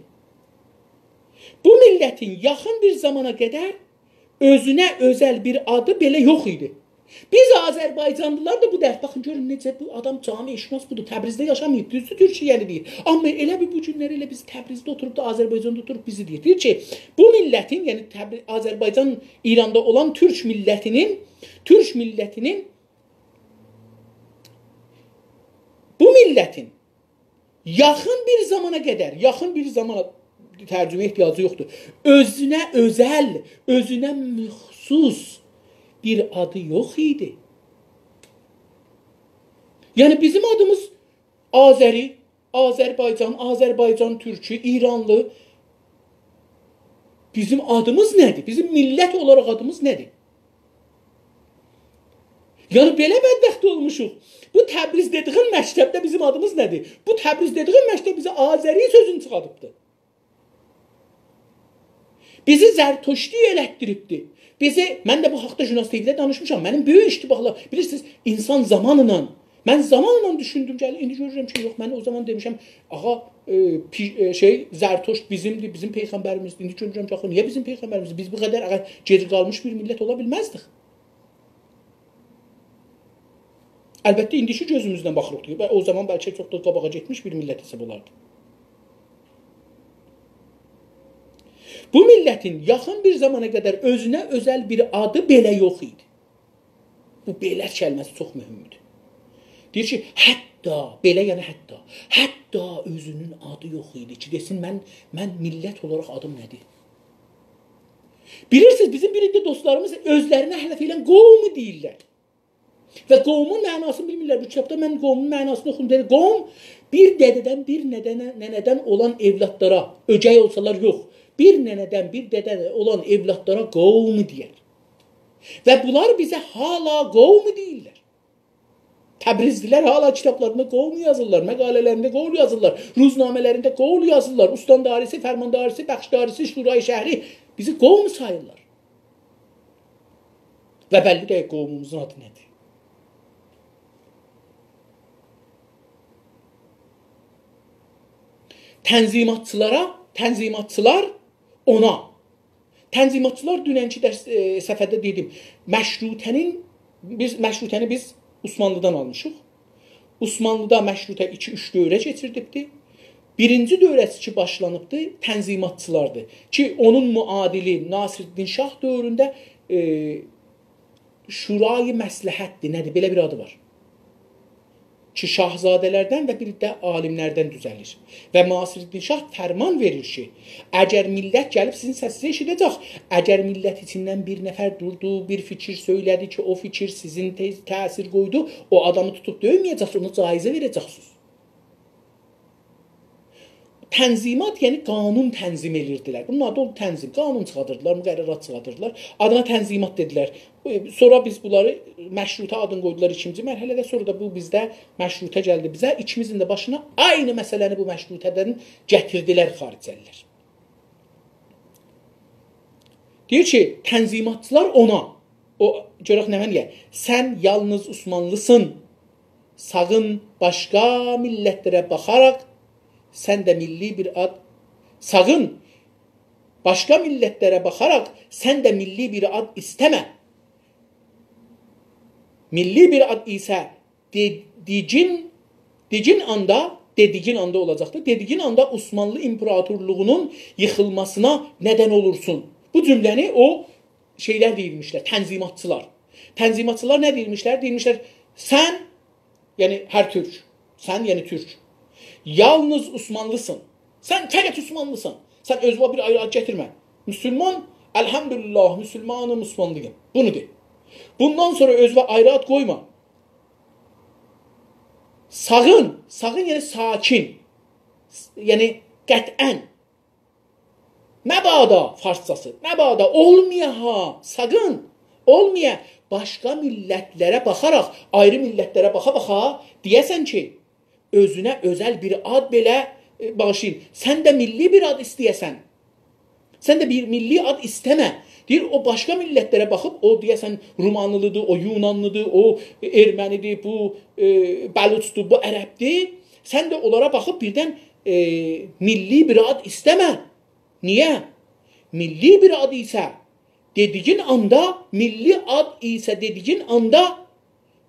Bu millətin yaxın bir zamana qədər özünə özəl bir adı belə yox idi. Biz Azərbaycanlılar da bu dərd. Baxın, görün necə bu adam camiəşünas budur. Təbrizdə yaşamayıb, düzdür, Türkiyəli deyir. Amma elə bu günləri elə biz Təbrizdə oturub da Azərbaycanda oturub bizi deyir. Deyir ki, bu millətin, yəni Azərbaycan, İranda olan Türk millətinin bu millətin yaxın bir zamana tərcümə ehtiyacı yoxdur. Özünə özəl, özünə müxsus bir adı yox idi. Yəni bizim adımız Azəri, Azərbaycan, Azərbaycan türkü, İranlı. Bizim adımız nədir? Bizim millət olaraq adımız nədir? Yəni belə bədbəxt olmuşuq. Bu Təbriz dediğin məktəbdə bizim adımız nədir? Bu Təbriz dediğin məktəb bizə Azəri sözünü çıxarıbdır. Bizi Zərtoşdi elətdiribdir. Mən də bu haqda Jurnalist TV-də danışmışam. Mənim böyük iştibahlar, bilirsiniz, insan zamanla, mən zamanla düşündüm, indi görürəm ki, yox, mən o zaman demişəm, Zərtoşd bizimdir, bizim peyğəmbərimizdir. İndi görürəm ki, niyə bizim peyğəmbərimizdir? Biz bu qədər geri qalmış bir millət ola bilməzdik. Əlbəttə, indiki gözümüzdən baxırıq. O zaman bəlkə çox da qabağa getmiş bir millət hesab olardı. Bu millətin yaxın bir zamana qədər özünə özəl bir adı belə yox idi. Bu beylər kəlməsi çox mühümdür. Deyir ki, hətta, belə yəni hətta özünün adı yox idi ki, desin, mən millət olaraq adım nədir? Bilirsiniz, bizim birində dostlarımız özlərinə hələf elən qovmu deyirlər. Və qovmun mənasını bilmirlər. Bu kitabda mən qovmun mənasını oxum deyir. Qovm, bir dədədən, bir nənədən olan evlatlara, öcək olsalar yox, bir nənədən, bir dədədən olan evlatlara qovmu deyər. Və bunlar bizə hala qovmu deyirlər. Təbrizdilər hala kitablarında qovlu yazırlar, məqalələrində qovlu yazırlar, ruznamələrində qovlu yazırlar, ustandarisi, fərmandarisi, bəxşdarisi, şurayı şəhri bizi qovmu sayırlar. Və bəlli deyək qovmumuzun adı nədir? Tənzimatçılar ona. Tənzimatçılar dünənki səfərdə dedim, məşrutəni biz Osmanlıdan almışıq. Osmanlıda məşrutə 2-3 dövrə keçirdibdir. Birinci dövrəsi ki başlanıbdır, tənzimatçılardır. Ki onun müadili Nasiruddin Şah dövründə Şurayı Məsləhətdir. Nədir? Belə bir adı var. Ki şahzadələrdən və bir də alimlərdən düzəlir. Və Nasiruddin Şah fərman verir ki, əgər millət gəlib sizin səsinizi eşidəcək, əgər millət içindən bir nəfər durdu, bir fikir söylədi ki, o fikir sizin təsir qoydu, o adamı tutub döyməyəcəksiniz, onu caizə verəcəksiniz. Tənzimat, yəni qanun tənzim edirdilər. Bunun adı oldu tənzim. Qanun çıxadırdılar, müqərrərat çıxadırdılar. Adına tənzimat dedilər. Sonra biz bunları məşrutə adını qoydular ikinci mərhələdə. Sonra da bu bizdə məşrutə gəldi bizə. İkimizin də başına aynı məsələni bu məşrutədən gətirdilər xaricəlilər. Deyir ki, tənzimatçılar ona, görək nə mənə, sən yalnız Osmanlısın, sağın başqa millətlərə baxaraq, sən də milli bir ad, sağın başqa millətlərə baxaraq, sən də milli bir ad istəmə. Milli bir ad isə dediğin anda olacaqdır. Dediğin anda Osmanlı İmparatorluğunun yıxılmasına nədən olursun. Bu cümləni o şeylər deyilmişlər, tənzimatçılar. Tənzimatçılar nə deyilmişlər? Deyilmişlər, sən, yəni hər türk, sən, yəni türk. Yalnız Osmanlısın. Sən fəqət Osmanlısın. Sən özünə bir ayrı ad gətirmə. Müslüman, elhamdülillah, Müslümanım, Osmanlıyım. Bunu de. Bundan sonra özünə ayrı ad qoyma. Sağın yəni sakin. Yəni qətən. Məbada farsçası. Məbada olmaya ha. Sağın olmaya başqa millətlərə baxaraq, ayrı millətlərə baxa-baxa deyəsən ki, özünə özəl bir ad belə bağışlayın. Sən də milli bir ad istəyəsən. Sən də bir milli ad istəmə. Deyir, o başqa millətlərə baxıb, o deyəsən Rumanlıdır, o Yunanlıdır, o Ermənidir, bu Bəluçdur, bu Ərəbdir. Sən də onlara baxıb birdən milli bir ad istəmə. Niyə? Milli bir ad isə dediğin anda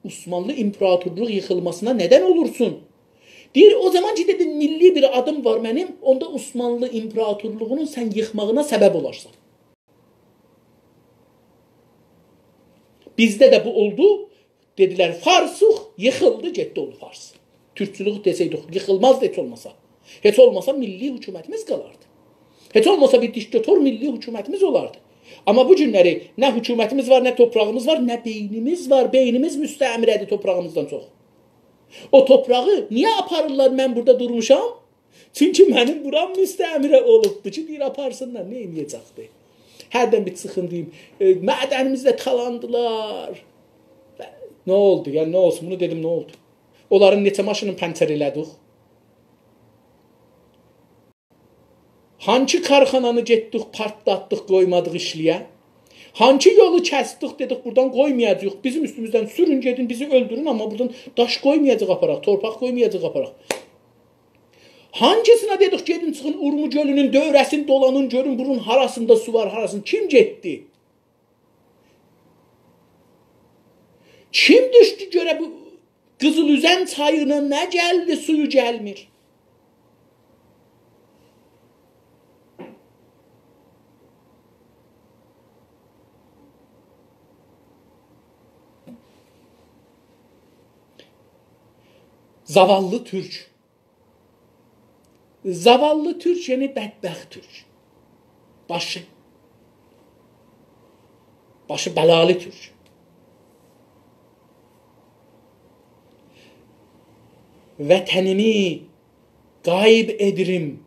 Osmanlı İmparatorluğu yıxılmasına nədən olursun? Deyir, o zaman ki dedin, milli bir adım var mənim, onda Osmanlı İmparatorluğunun sən yıxmağına səbəb olarsan. Bizdə də bu oldu. Dedilər, Farsuq yıxıldı, getdi oldu Fars. Türkçülük desəydik, yıxılmazdı heç olmasa. Heç olmasa milli hükümətimiz qalardı. Heç olmasa bir diktator milli hükümətimiz olardı. Amma bu günləri nə hükümətimiz var, nə toprağımız var, nə beynimiz var. Beynimiz müstəmirədir toprağımızdan çox. O toprağı niyə aparırlar mən burada durmuşam? Çünki mənim buram müstəmirə olubdur ki, deyir aparsınlar, nə eləyəcəkdir? Hərdən bir çıxın deyim, mədənimizdə talandılar. Nə oldu? Yəni nə olsun? Bunu dedim, nə oldu? Onların neçə maşının pəncər elədik? Hangi karxananı getdik, partlatdıq, qoymadıq işləyə? Hangi yolu kəsdik, dedik, buradan qoymayacaq. Bizim üstümüzdən sürün, gedin, bizi öldürün, amma buradan daş qoymayacaq aparaq, torpaq qoymayacaq aparaq. Hangisine dedik, gedin, çıxın Urmu gölünün dövrəsini dolanın, görün, bunun harasında su var, harasında. Kim getdi? Kim düşdü görə bu Qızılüzən çayına nə gəldi, suyu gəlmir? Zavallı türk. Zavallı türk, yəni bədbəxt türk. Başı bəlalı türk. Vətənimi qayb edirim.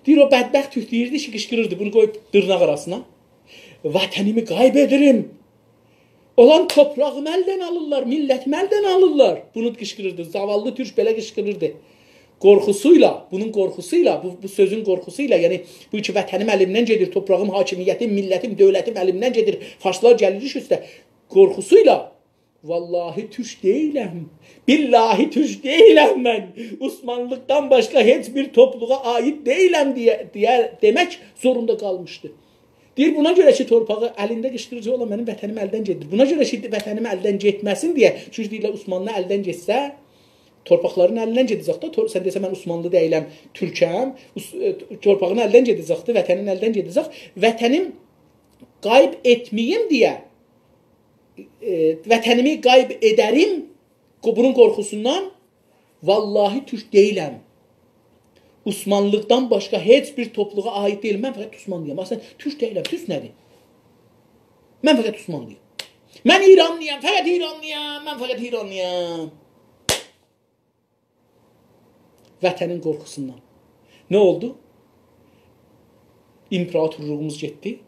Deyir, o bədbəxt türk deyirdi ki, qışqırırdı, bunu qoyub dırnaq arasına. Vətənimi qayb edirim. Olan toprağımı əldən alırlar, millətimi əldən alırlar. Bunu qışqırırdı, zavallı türk belə qışqırırdı. Qorxusuyla, bunun qorxusuyla, bu sözün qorxusuyla, yəni bu ki, vətənim əlimdən gedir, toprağım, hakimiyyətim, millətim, dövlətim əlimdən gedir, farslar gəlir iş üstə. Qorxusuyla, vallahi türk deyiləm, billahi türk deyiləm mən, Osmanlıqdan başqa heç bir topluluğa aid deyiləm demək zorunda qalmışdı. Deyir, buna görə ki, torpağı əlində qışqırıcı olan mənim vətənim əldən gedir. Buna görə ki, vətənim əldən getməsin deyə, çünki deyirlər, Osmanlı əldən getsə, torpaqların əlindən gedəcək də, sən desə mən Osmanlı deyiləm, türkəm, torpağın əldən gedəcək də, vətənin əldən gedəcək. Vətənim qayb etməyim deyə, vətənimi qayb edərim, bunun qorxusundan, vallahi türk deyiləm. Osmanlıqdan başqa heç bir topluluğa aid deyiləm. Mən fəqət Osmanlıyam. Aslında türk deyiləm. Türk nədir? Mən fəqət Osmanlıyam. Mən İranlıyam. Fəqət İranlıyam. Mən fəqət İranlıyam. Vətənin qorxusundan. Nə oldu? İmperatorluğumuz getdi.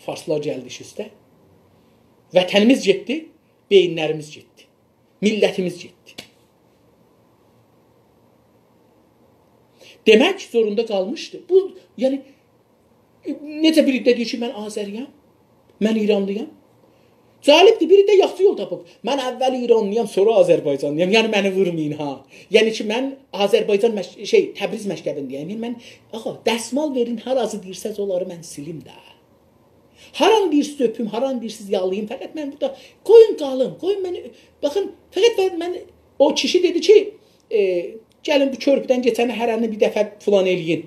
Farslar gəldi iş üstə. Vətənimiz getdi. Beyinlərimiz getdi. Millətimiz getdi. Demək zorunda qalmışdı. Bu, yəni, necə biri də deyir ki, mən Azəriyəm, mən İranlıyam. Cəlibdir, biri də yaxşı yol tapıb. Mən əvvəl İranlıyam, sonra Azərbaycanlıyam. Yəni, məni vurmayın, ha. Yəni ki, mən Azərbaycan, Təbriz məktəbindəyəm. Yəni, mən, dəsmal verin, hər azı deyirsəz, onları mən silim də. Haran deyirsiz öpüm, haran deyirsiz yalayım. Fəqət mən burada, qoyun qalım, qoyun məni, baxın, fəqət mən, o kişi dedi ki, gəlin bu körpüdən geçəni hərəni bir dəfə filan eləyin.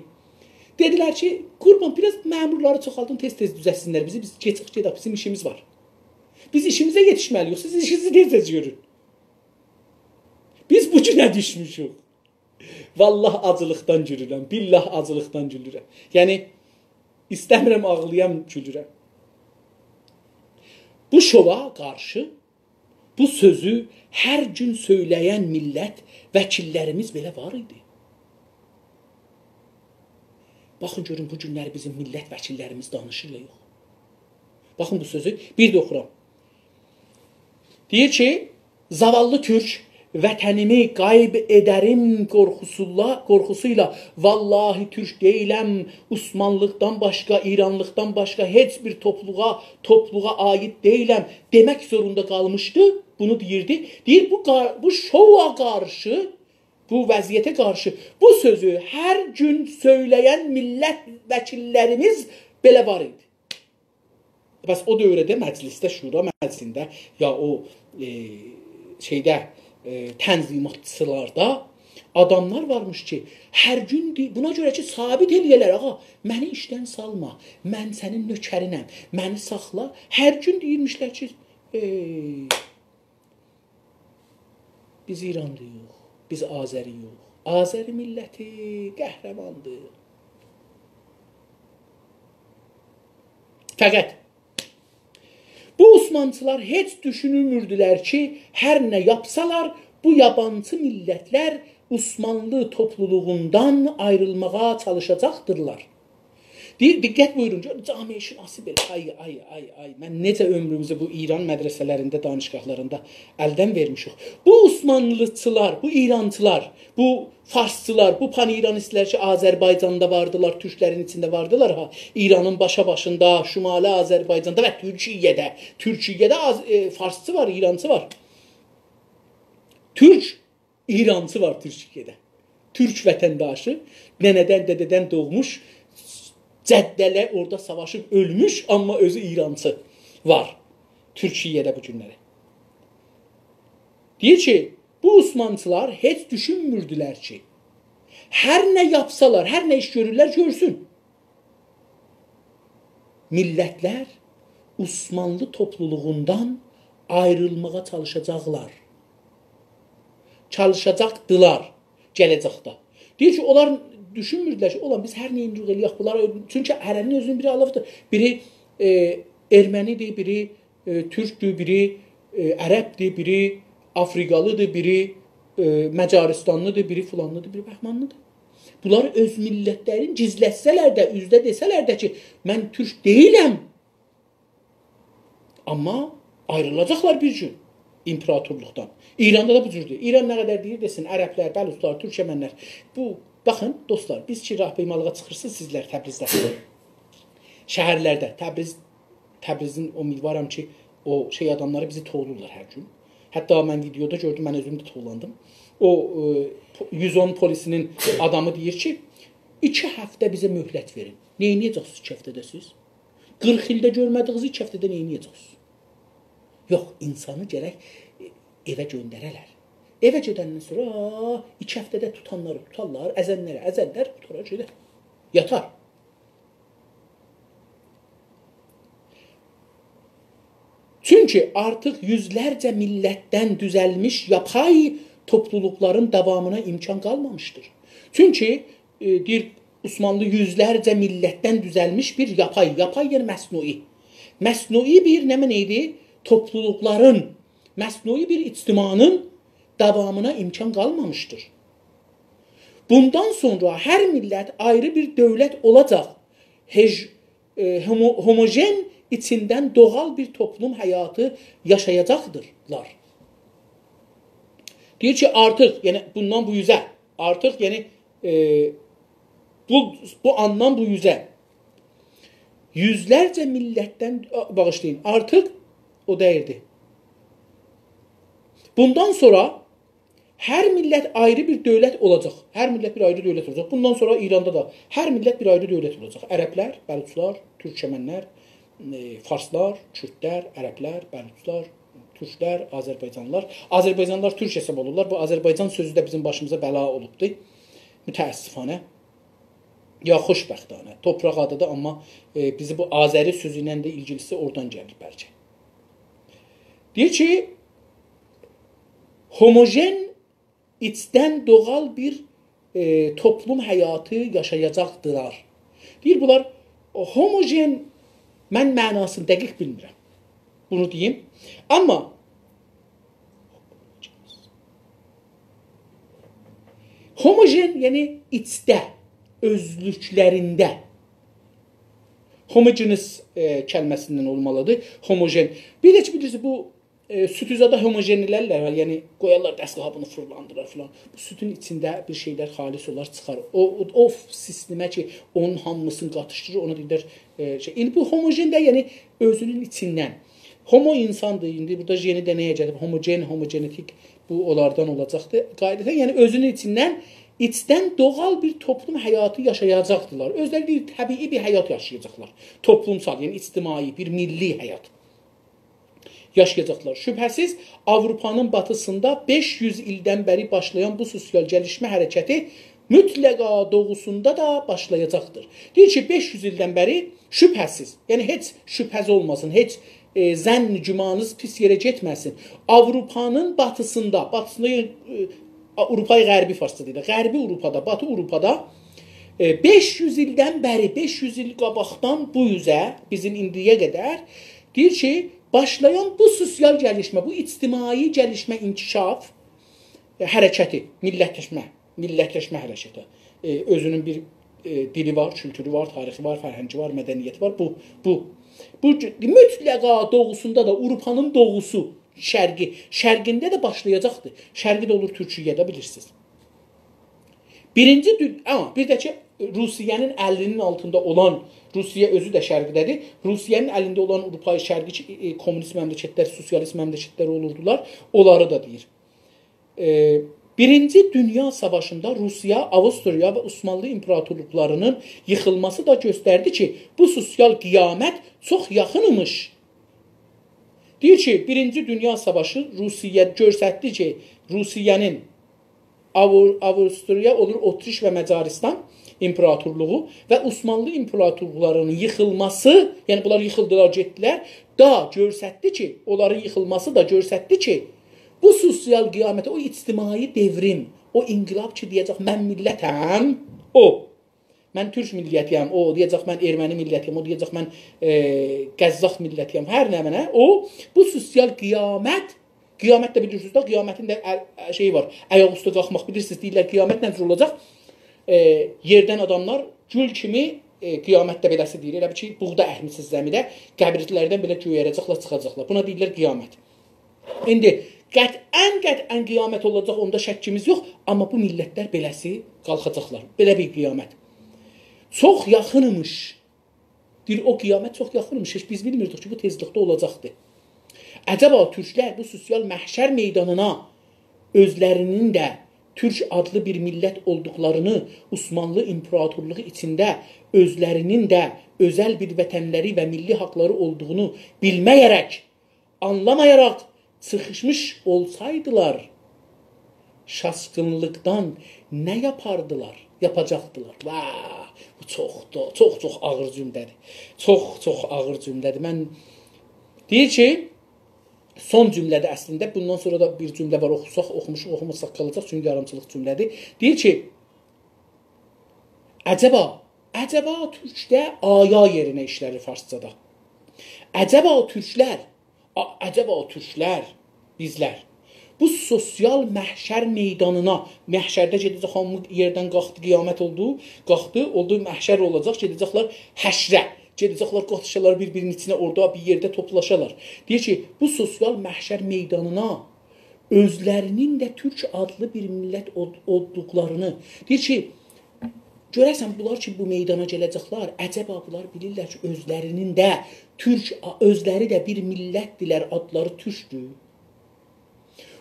Dedilər ki, qurban, biraz məmurları çoxaldın, tez-tez düzəsinlər bizi, biz gedək, bizim işimiz var. Biz işimizə yetişməliyik, siz işinizi tez-tez görün. Biz bu günə düşmüşük. Vallah acılıqdan gülürəm, billah acılıqdan gülürəm. Yəni, istəmirəm ağlayam, gülürəm. Bu şova qarşı, bu sözü hər gün söyləyən millət, vəkillərimiz belə var idi. Baxın, görün, bu günləri bizim millət vəkillərimiz danışır ya yox. Baxın bu sözü, bir də oxuram. Deyir ki, zavallı türk, vətənimi qayb edərim qorxusuyla, vallahi türk deyiləm, Osmanlıqdan başqa, İranlıqdan başqa heç bir topluluğa aid deyiləm demək zorunda qalmışdı. Bunu deyirdi. Deyir, bu şova qarşı, bu vəziyyətə qarşı, bu sözü hər gün söyləyən millət vəkillərimiz belə var idi. Bəs o dövrədə məclisdə, şura məclisində, ya o tənzimatçılarda adamlar varmış ki, hər gün buna görə ki, sabit eləyələr, məni işdən salma, mən sənin nökərinəm, məni saxla. Hər gün deyirmişlər ki, biz İranlıyıq, biz Azəriyik. Azəri milləti qəhrəmandır. Fəqət bu Osmanlılar heç düşünülmürdülər ki, hər nə yapsalar, bu yabancı millətlər Osmanlı topluluğundan ayrılmağa çalışacaqdırlar. Deyir, diqqət buyurun, camiə şinası belə, ay, mən necə ömrümüzü bu İran mədrəsələrində, danışqahlarında əldən vermişik. Bu Osmanlıçılar, bu İrancılar, bu Farsçılar, bu pan-İranistlər ki, Azərbaycanda vardılar, türklərin içində vardılar, İranın başında, Şimali Azərbaycanda və Türkiyədə Farsçı var, İrancı var. Türk, İrancı var Türkiyədə. Türk vətəndaşı, nənədən, dədədən doğmuş, cəddələ orada savaşıb ölmüş, amma özü İrancı var Türkiyədə bu günləri. Deyir ki, bu Osmanlılar heç düşünmürdülər ki, hər nə yapsalar, hər nə iş görürlər, görsün. Millətlər Osmanlı topluluğundan ayrılmağa çalışacaqlar. çalışacaqdılar gələcəkdə. Deyir ki, onlar düşünmürdülər ki, olan biz hər neyin ruh eləyək bunlar. Çünki hərənin özünün biri Allahdır. Biri ermənidir, biri türkdür, biri ərəbdir, biri Afrikalıdır, biri Məcaristanlıdır, biri filanlıdır, biri Bəhmanlıdır. Bunlar öz millətlərini gizlətsələr də, üzdə desələr də ki, mən türk deyiləm. Amma ayrılacaqlar bir gün imperatorluqdan. İranda da bu cürdür. İran nə qədər deyir desin, ərəblər, bəluslar, türkəmənlər. Bu, baxın, dostlar, biz ki, rahbeymalığa çıxırsınız sizlər Təbrizdə. Şəhərlərdə, Təbrizin o milvaram ki, o şey adamları bizi toğlurlar hər gün. Hətta mən videoda gördüm, mən özüm də toğlandım. O 110 polisinin adamı deyir ki, 2 həftə bizə möhlət verin. Neyniyəcəksiniz 2 həftədə siz? 40 ildə görmədiyinizi 2 həftədə neyniyəcəksiniz? Yox, insanı gərək evə göndərələr. Evə gedəndən sonra 2 həftədə tutanları tutarlar, əzənlər, tutarlar, gedər. Yatar. Çünki artıq yüzlərcə millətdən düzəlmiş yapay topluluqların davamına imkan qalmamışdır. Çünki deyir Osmanlı yüzlərcə millətdən düzəlmiş bir yapay yəni məsnui. Məsnui bir nə idi? Topluluqların, məsnui bir ictimanın davamına imkan qalmamışdır. Bundan sonra hər millət ayrı bir dövlət olacaq. Homojen içindən doğal bir toplum həyatı yaşayacaqdırlar. Deyir ki, artıq, yəni bundan bu yüzə, artıq, yəni bu andan bu yüzə yüzlərcə millətdən, bağışlayın, artıq o dəyirdi. Bundan sonra hər millət ayrı bir dövlət olacaq. Hər millət bir ayrı dövlət olacaq. Bundan sonra İranda da hər millət bir ayrı dövlət olacaq. Ərəblər, bəluçlar, türkçəmənlər, farslar, kürdlər, ərəblər, bəluçlar, türklər, Azərbaycanlılar. Azərbaycanlılar türk hesab olurlar. Bu Azərbaycan sözü də bizim başımıza bəla olubdu. Mütəəssifanə. Ya xoşbəxtanə. Torpaq adıdır, amma bizi bu Azəri sözü ilə də ilgilisi oradan gəlir bəlkə. Deyir ki, homojen içdən doğal bir toplum həyatı yaşayacaqdılar. Deyir, bunlar homojen, mən mənasını dəqiq bilmirəm. Bunu deyim. Amma homojen, yəni içdə, özlüklərində. Homogenes kəlməsindən olmalıdır. Homojen. Bir də ki, bilirsiniz, bu sütüzada homojenilərlər var. Yəni, qoyarlar dəstqabını fırlandırar filan. Bu sütün içində bir şeylər xalis olar, çıxar. O sistemə ki, onun hamısını qatışdırır, ona deyirlər. İndi bu homojen də, yəni, özünün içindən. Homo insandır. İndi burada jeni də nəyə gəlib? Homogen, homogenetik bu onlardan olacaqdır. Qaydətən, yəni, özünün içdən doğal bir toplum həyatı yaşayacaqdılar. Özləri deyir, təbii bir həyat yaşayacaqlar. Toplumsal, yəni ictimai, bir milli həyat yaşayacaqlar. Şübhəsiz, Avropanın batısında 500 ildən bəri başlayan bu sosial gəlişmə hərəkəti mütləqa doğusunda da başlayacaqdır. Deyir ki, 500 ildən bəri şübhəsiz, yəni heç şübhəz olmasın, heç zənn gümanınız pis yerə getməsin. Avropanın batısında Avropayı qərbi farsça deyir. Qərbi Avropada, Batı Avropada 500 ildən bəri, 500 il qabaqdan bu üzə, bizim indiyə qədər deyir ki, başlayan bu sosial gəlişmə, bu ictimai gəlişmə, inkişaf hərəkəti, millətləşmə hərəkəti. Özünün bir dili var, kültürü var, tarixi var, fərhəngi var, mədəniyyəti var. Bu mütləqa doğusunda da Avropanın doğusu, şərqində də başlayacaqdır. Şərqi də olur Türkiyədə, bilirsiniz. Amma bir də ki, Rusiyanın əlinin altında olan, Rusiya özü də şərqdədir. Rusiyanın əlində olan Avropayı şərqi kommunist məmləkətlər, sosialist məmləkətlər olurdular. Onları da deyir. Birinci Dünya Savaşında Rusiya, Avstriya və Osmanlı imperatorluqlarının yıxılması da göstərdi ki, bu sosial qiyamət çox yaxınmış. Deyir ki, Birinci Dünya Savaşı Rusiya göstərdi ki, Rusiyanın Avstriya olur Otriş və Məcaristan imperatorluğu və Osmanlı imperatorluqlarının yıxılması, yəni bunlar yıxıldılar, getdilər, da göstərdi ki, onların yıxılması da göstərdi ki, Bu sosial qiyamətə, o ictimai devrim, o inqilab ki, deyəcək, mən millətəm, o. Mən türk milliyyətiyəm, o deyəcək, mən erməni milliyyətiyəm, o deyəcək, mən Qəzzaq milliyyətiyəm, hər nə mənə, o. Bu sosial qiyamət, qiyamət də bilirsiniz də, qiyamətin də şeyi var, ayaq üstə qalxmaq, bilirsiniz, deyirlər, qiyamət nəzr olacaq, yerdən adamlar gül kimi, qiyamətdə beləsi deyir, elə bir ki, buğda əhmisiz zəmidə, qəbirlərdən belə göyərəcəklər, çıxacaqlar. Buna deyirlər qiyamət. İndi qətlən qiyamət olacaq, onda şəkkimiz yox, amma bu millətlər beləsi qalxacaqlar. Belə bir qiyamət. Çox yaxınmış. Deyir, o qiyamət çox yaxınmış. Heç biz bilmirdik ki, bu tezlikdə olacaqdır. Əcəba türklər bu sosial məhşər meydanına özlərinin də türk adlı bir millət olduqlarını, Osmanlı imperatorluğu içində özlərinin də özəl bir vətənləri və milli haqları olduğunu bilməyərək, anlamayaraq sıxışmış olsaydılar, şaşkınlıktan nə yapardılar? Yapacaqdılar. Vah, bu çox ağır cümlədir. Çox ağır cümlədir. Mən deyir ki, son cümlədə əslində, bundan sonra da bir cümlə var, oxumuşaq qalacaq, çünki yarımçılıq cümlədir. Deyir ki, əcəba türkdə aya yerinə işləri farscada. Əcəba türklər, bizlər, bu sosial məhşər meydanına, məhşərdə gedəcək, hamı yerdən qalxdı, qiyamət oldu, məhşər olacaq, gedəcəklər həşrə, gedəcəklər, qatışalar bir-birinin içinə, orada bir yerdə toplaşalar. Deyir ki, bu sosial məhşər meydanına özlərinin də türk adlı bir millət olduqlarını, deyir ki, görəsən, bunlar ki, bu meydana gələcəklər, əcəba bunlar bilirlər ki, özlərinin də türk, özləri də bir millətdilər, adları türkdür.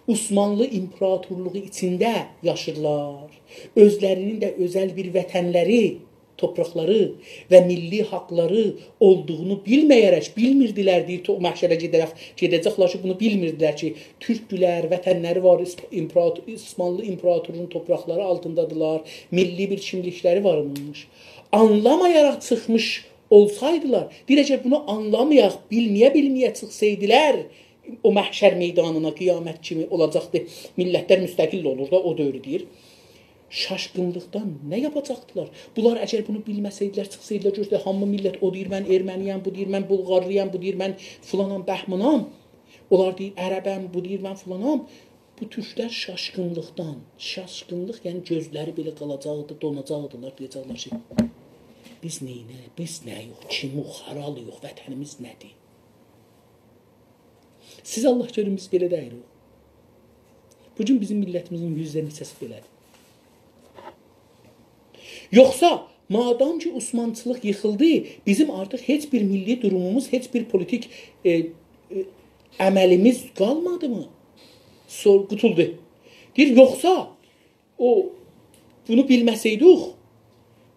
Osmanlı imperatorluğu içində yaşırlar. Özlərinin də özəl bir vətənləri, topraqları və milli haqları olduğunu bilməyərək, bilmirdilər deyir, məhşərə gedəcəklər ki, bunu bilmirdilər ki, türkdülər, vətənləri var, Osmanlı imperatorluğunun topraqları altındadılar, milli bir kimlikləri varmış. Anlamayaraq çıxmış olsaydılar, deyəcək, bunu anlamayaq, bilməyə çıxsaydılar, o məhşər meydanına qiyamət kimi olacaqdır. Millətlər müstəqil olur da, o dövrü deyir. Şaşqınlıqdan nə yapacaqdılar? Bunlar əgər bunu bilməsəydilər, çıxsaydılar, görsəydilər, hamı millət, o deyir, mən erməniyəm, bu deyir, mən bulqarlıyam, bu deyir, mən filanam, bəhmanam. Onlar deyir, ərəbəm, bu deyir, mən filanam. Bu türklər şaşqınlıq, yəni gözləri belə qalacaqdı, donacaqdılar, deyəcəklər ki, biz nə yox, kimi xaralı yox, vətənimiz nədir? Siz Allah görün, biz belə deyirik. Bugün bizim millətimizin yüzdə neçəsi belədir. Yoxsa, madam ki, Osmançılıq yıxıldı, bizim artıq heç bir milli durumumuz, heç bir politik əməlimiz qalmadı mı? Qutuldu. Deyir, yoxsa, bunu bilməsəydik,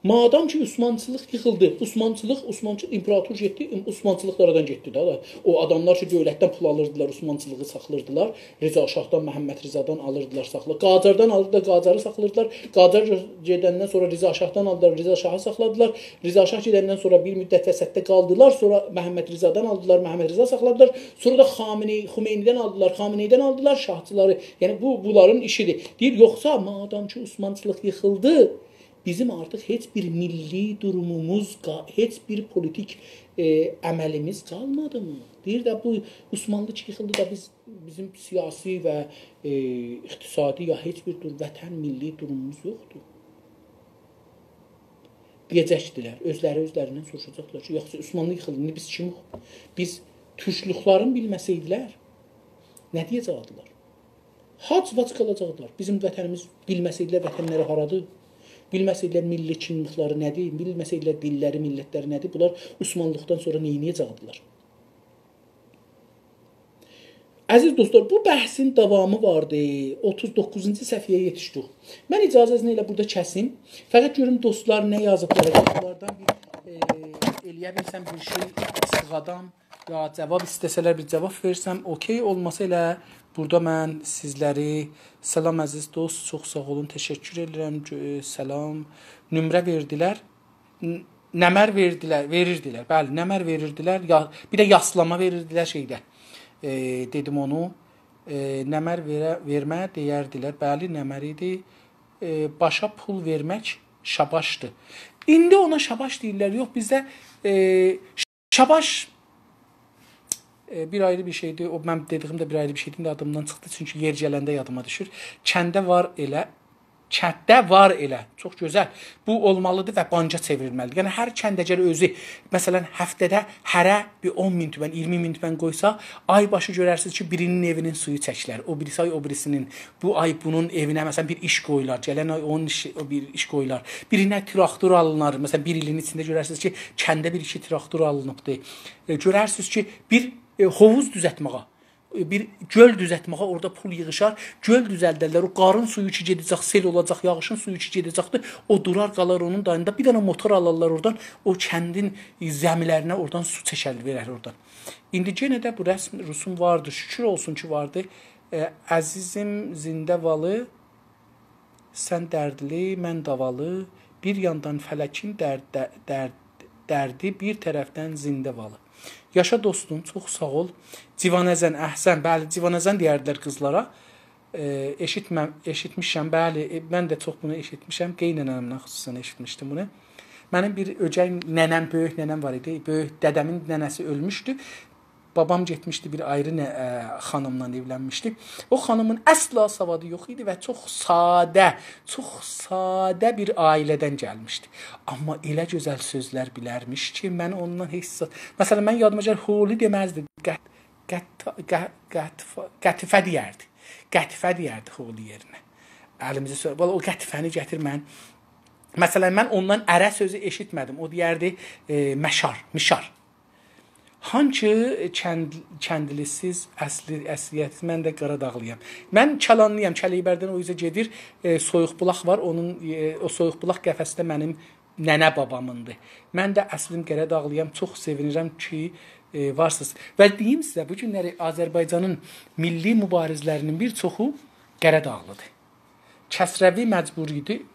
madam ki, Osmançılıq yıxıldı, Osmançılıq imperator getdi, Osmançılıq da aradan getdi da. O adamlar ki, dövlətdən pul alırdılar, Osmançılığı saxlırdılar, Rıza Şahdan, Məhəmməd Rızadan alırdılar, saxlırdılar. Qacardan alırdılar, Qacarı saxlırdılar, Qacar gedəndən sonra Rıza Şahdan aldılar, Rıza Şahı saxladılar, Rıza Şah gedəndən sonra bir müddət vəsətdə qaldılar, sonra Məhəmməd Rızadan aldılar, Məhəmməd Rıza saxladılar, sonra da Xümeynidən aldılar, Şahçıları, yəni bunların işidir. Deyir, yoxsa madam ki, Osmançılıq yıxıldı, bizim artıq heç bir milli durumumuz, heç bir politik əməlimiz qalmadı mı? Deyir də, bu Osmanlı yıxıldı da bizim siyasi və iqtisadi ya heç bir vətən milli durumumuz yoxdur. Deyəcəkdilər, özlərindən soruşacaqlar ki, yoxsa Osmanlı yıxıldı, biz kim? Biz türklüklərin bilməsəydilər, nə deyəcəkdilər? Hac-vac qalacaqlar. Bizim vətənimiz bilməsəydilər, vətənləri haradır? Bilməsəydilər milli kimlikləri nədir, bilməsəydilər dilləri, millətləri nədir, bunlar Osmanlıqdan sonra neyniyəcəkdilər? Əziz dostlar, bu bəhsin davamı vardı, 39-cu səhifəyə yetişdik. Mən icazəzinə ilə burada kəsim, fəqət görüm dostlar nə yazıblar, bunlardan bir eləyə bilsəm bir şey sığadam, ya cavab istəsələr bir cavab versəm, okey, olmasa elə burada mən sizləri, salam əziz dost, çox sağ olun, təşəkkür edirəm, salam, nömrə verdilər, nəmər verirdilər, bəli, nəmər verirdilər, bir də yaslama verirdilər şeydə, dedim onu, nəmər vermə deyərdilər. Bəli, nəmər idi. Başa pul vermək şabaşdır. İndi ona şabaş deyirlər. Yox, bizdə şabaş bir ayrı bir şeydir. O mən dediyim də bir ayrı bir şeydir. İndi adımdan çıxdı. Çünki yer gələndə yadıma düşür. Kəndə var elə. Çox gözəl. Bu olmalıdır və banca çevrilməlidir. Yəni hər kəndəcər özü, məsələn, həftədə hərə bir 10 min tümən, 20 min tümən qoysa, ay başı görərsiniz ki, birinin evinin suyu çəkilər. O birisi ay o birisinin, bu ay bunun evinə məsələn bir iş qoyular. Gələn ay onun bir iş qoyular. Birinə traktor alınır. Məsələn, bir ilin içində görərsiniz ki, kəndə bir iki traktor alınıbdı. Görərsiniz ki, bir hovuz düzəltməyə, bir göl düzəltməyə orada pul yığışar. Göl düzəldərlər. O qarın suyu ki gedəcək, sel olacaq, yağışın suyu ki gedəcəkdir. O durar qalar onun dayında. Bir dənə motor alırlar oradan. O kəndin zəmilərinə oradan su çəkər verər oradan. İndi yenə də bu rəsm Rusum vardı. Şükür olsun ki vardı. Əzizim zindəvalı, sən dərdli, mən davalı. Bir yandan fələkin dərdi, bir tərəfdən zindəvalı. Yaşa dostum, çox sağ ol. Civanəzən, əhsən, bəli, civanəzən deyərdilər qızlara. Eşitmişəm, bəli, mən də çox bunu eşitmişəm. Qey nənəmdən xüsusən eşitmişdim bunu. Mənim bir öcək nənəm, böyük nənəm var idi. Böyük dədəmin nənəsi ölmüşdü. Babam getmişdi bir ayrı xanımla evlənmişdi. O xanımın əsla savadı yox idi və çox sadə bir ailədən gəlmişdi. Amma elə gözəl sözlər bilərmiş ki, mən ondan heç... Məsələn, mən yadıma gəlir, holi deməzdi. Qətifə deyərdi. Qətifə deyərdi holi yerinə. Əlimizi söyləyir. O qətifəni gətir mən. Məsələn, mən ondan ərə sözü eşitmədim. O deyərdi mişar. Hançı kəndlisiz əsliyyət, mən də Qaradağlıyam. Mən Kəlanlıyam, Kələybərdən o üzə gedir, soyuqbulaq var, o soyuqbulaq qəfəsdə mənim nənə babamındır. Mən də əslim Qaradağlıyam, çox sevinirəm ki, varsınız. Və deyim sizə, bu günləri Azərbaycanın milli mübarizlərinin bir çoxu Qaradağlıdır. Kəsrəvi məcbur idi,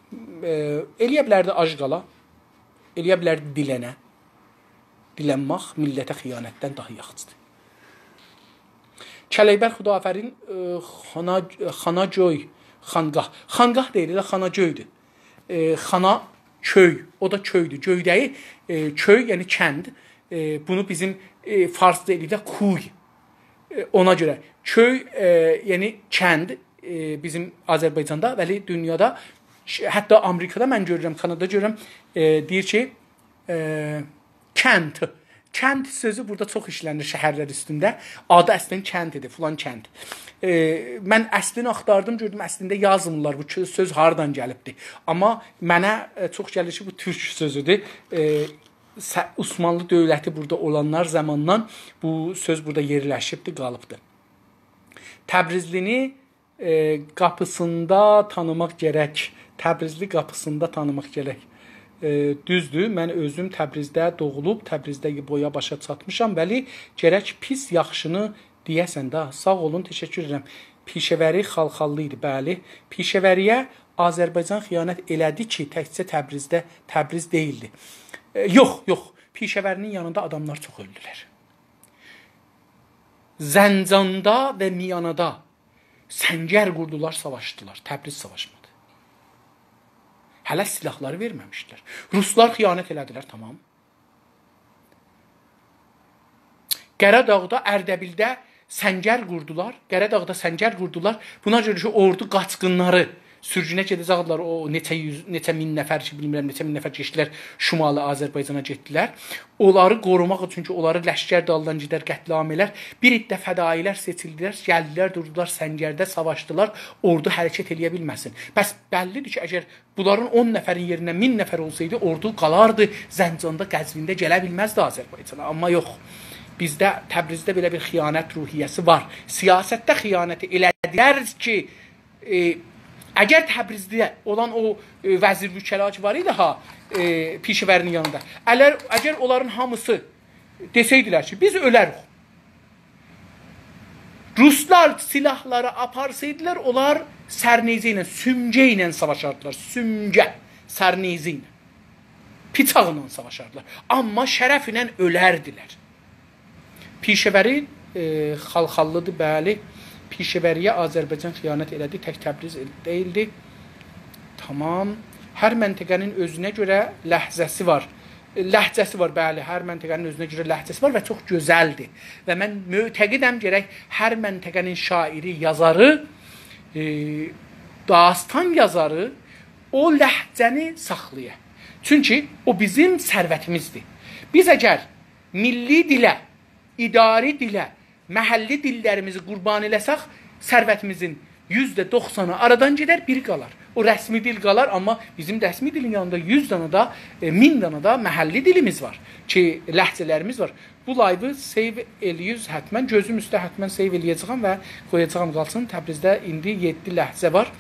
eləyə bilərdi ac qala, eləyə bilərdi dilənə. Dilənmək millətə xiyanətdən daha yaxşıdır. Kələybər Xudafərin Xanacoy, xangah. Xangah deyilir, Xanacöydür. Xana köy, o da köydür. Göydəyi köy, yəni kənd. Bunu bizim farsda eləyir kuy. Ona görə köy, yəni kənd bizim Azərbaycanda, bəli dünyada, hətta Amerikada mən görürəm, Kanada görürəm, deyir ki, kənd. Kənd sözü burada çox işlənir şəhərlər üstündə. Adı əslində kənd idi, filan kənd. Mən əslini axtardım, gördüm əslində yazmırlar bu söz hardan gəlibdi. Amma mənə çox gəlir ki, bu türk sözüdür. Osmanlı dövləti burada olanlar zamandan bu söz burada yerləşibdi, qalıbdı. Təbrizlini qapısında tanımaq gərək. Təbrizli qapısında tanımaq gərək. Düzdür, mən özüm Təbrizdə doğulub, Təbrizdə boya başa çatmışam. Bəli, gərək pis yaxşını deyəsən də. Sağ olun, təşəkkür edirəm. Pişəvəri xalxallı idi, bəli. Pişəvəriyə Azərbaycan xəyanət elədi ki, təkcə Təbrizdə Təbriz deyildi. Yox. Pişəvərinin yanında adamlar çox öldülər. Zəncanda və Miyanada səngər qurdular, savaşdılar. Təbriz savaşmadı. Hələ silahları verməmişdilər. Ruslar xəyanət elədilər, tamam. Qəradağda, Ərdəbildə səngər qurdular. Buna görə ki, ordu qaçqınları sürgünə gedəcəkdilər. O neçə min nəfər ki, bilmirəm, neçə min nəfər keçdilər Şimali Azərbaycana getdilər. Onları qorumaq üçün ki, onları ləşkər daldan gedər, qətliamələr. Bir iddə fədailər seçildilər, gəldilər, durdular səngərdə, savaşdılar. Ordu hərəkət eləyə bilməsin. Bəs bəllidir ki, əgər bunların 10 nəfərin yerinə 1000 nəfər olsaydı, ordu qalardı, Zəncanda, Qəzvində gələ bilməzdi Azərbaycana. Amma yox. Bizdə Təbrizdə belə bir xiyanət ruhiyyəsi var. Siyasətdə xəyanəti elədilər ki, əgər Təbrizdə olan o vəzir vükəlaç var idi Pişəvərinin yanında. Əgər onların hamısı desəydilər ki, biz ölərik. Ruslar silahları aparsaydılar, onlar sərneyzə ilə, sümcə ilə savaşardılar. Sümcə, sərneyzə ilə. Piçağla savaşardılar. Amma şərəf ilə ölərdilər. Pişəvəri xalxallıdır, bəli. Pişəvəriyə Azərbaycan xəyanət elədi, tək Təbriz deyildi. Tamam. Hər məntəqənin özünə görə ləhcəsi var. Ləhcəsi var, bəli, hər məntəqənin özünə görə ləhcəsi var və çox gözəldir. Və mən mötəqidəm gərək hər məntəqənin şairi, yazarı, dastan yazarı o ləhcəni saxlaya. Çünki o bizim sərvətimizdir. Biz əgər milli dilə, idari dilə, məhəlli dillərimizi qurban eləsək, sərvətimizin %90'ı aradan gedər, biri qalar. O rəsmi dil qalar, amma bizim rəsmi dilin yanında 100 dana da, 1000 dana da məhəlli dilimiz var ki, ləhcələrimiz var. Bu live-ı save eləyüz hətmən, gözüm üstə hətmən save eləyəcəm və qoyacağım qalsın. Təbrizdə indi 7 ləhcə var.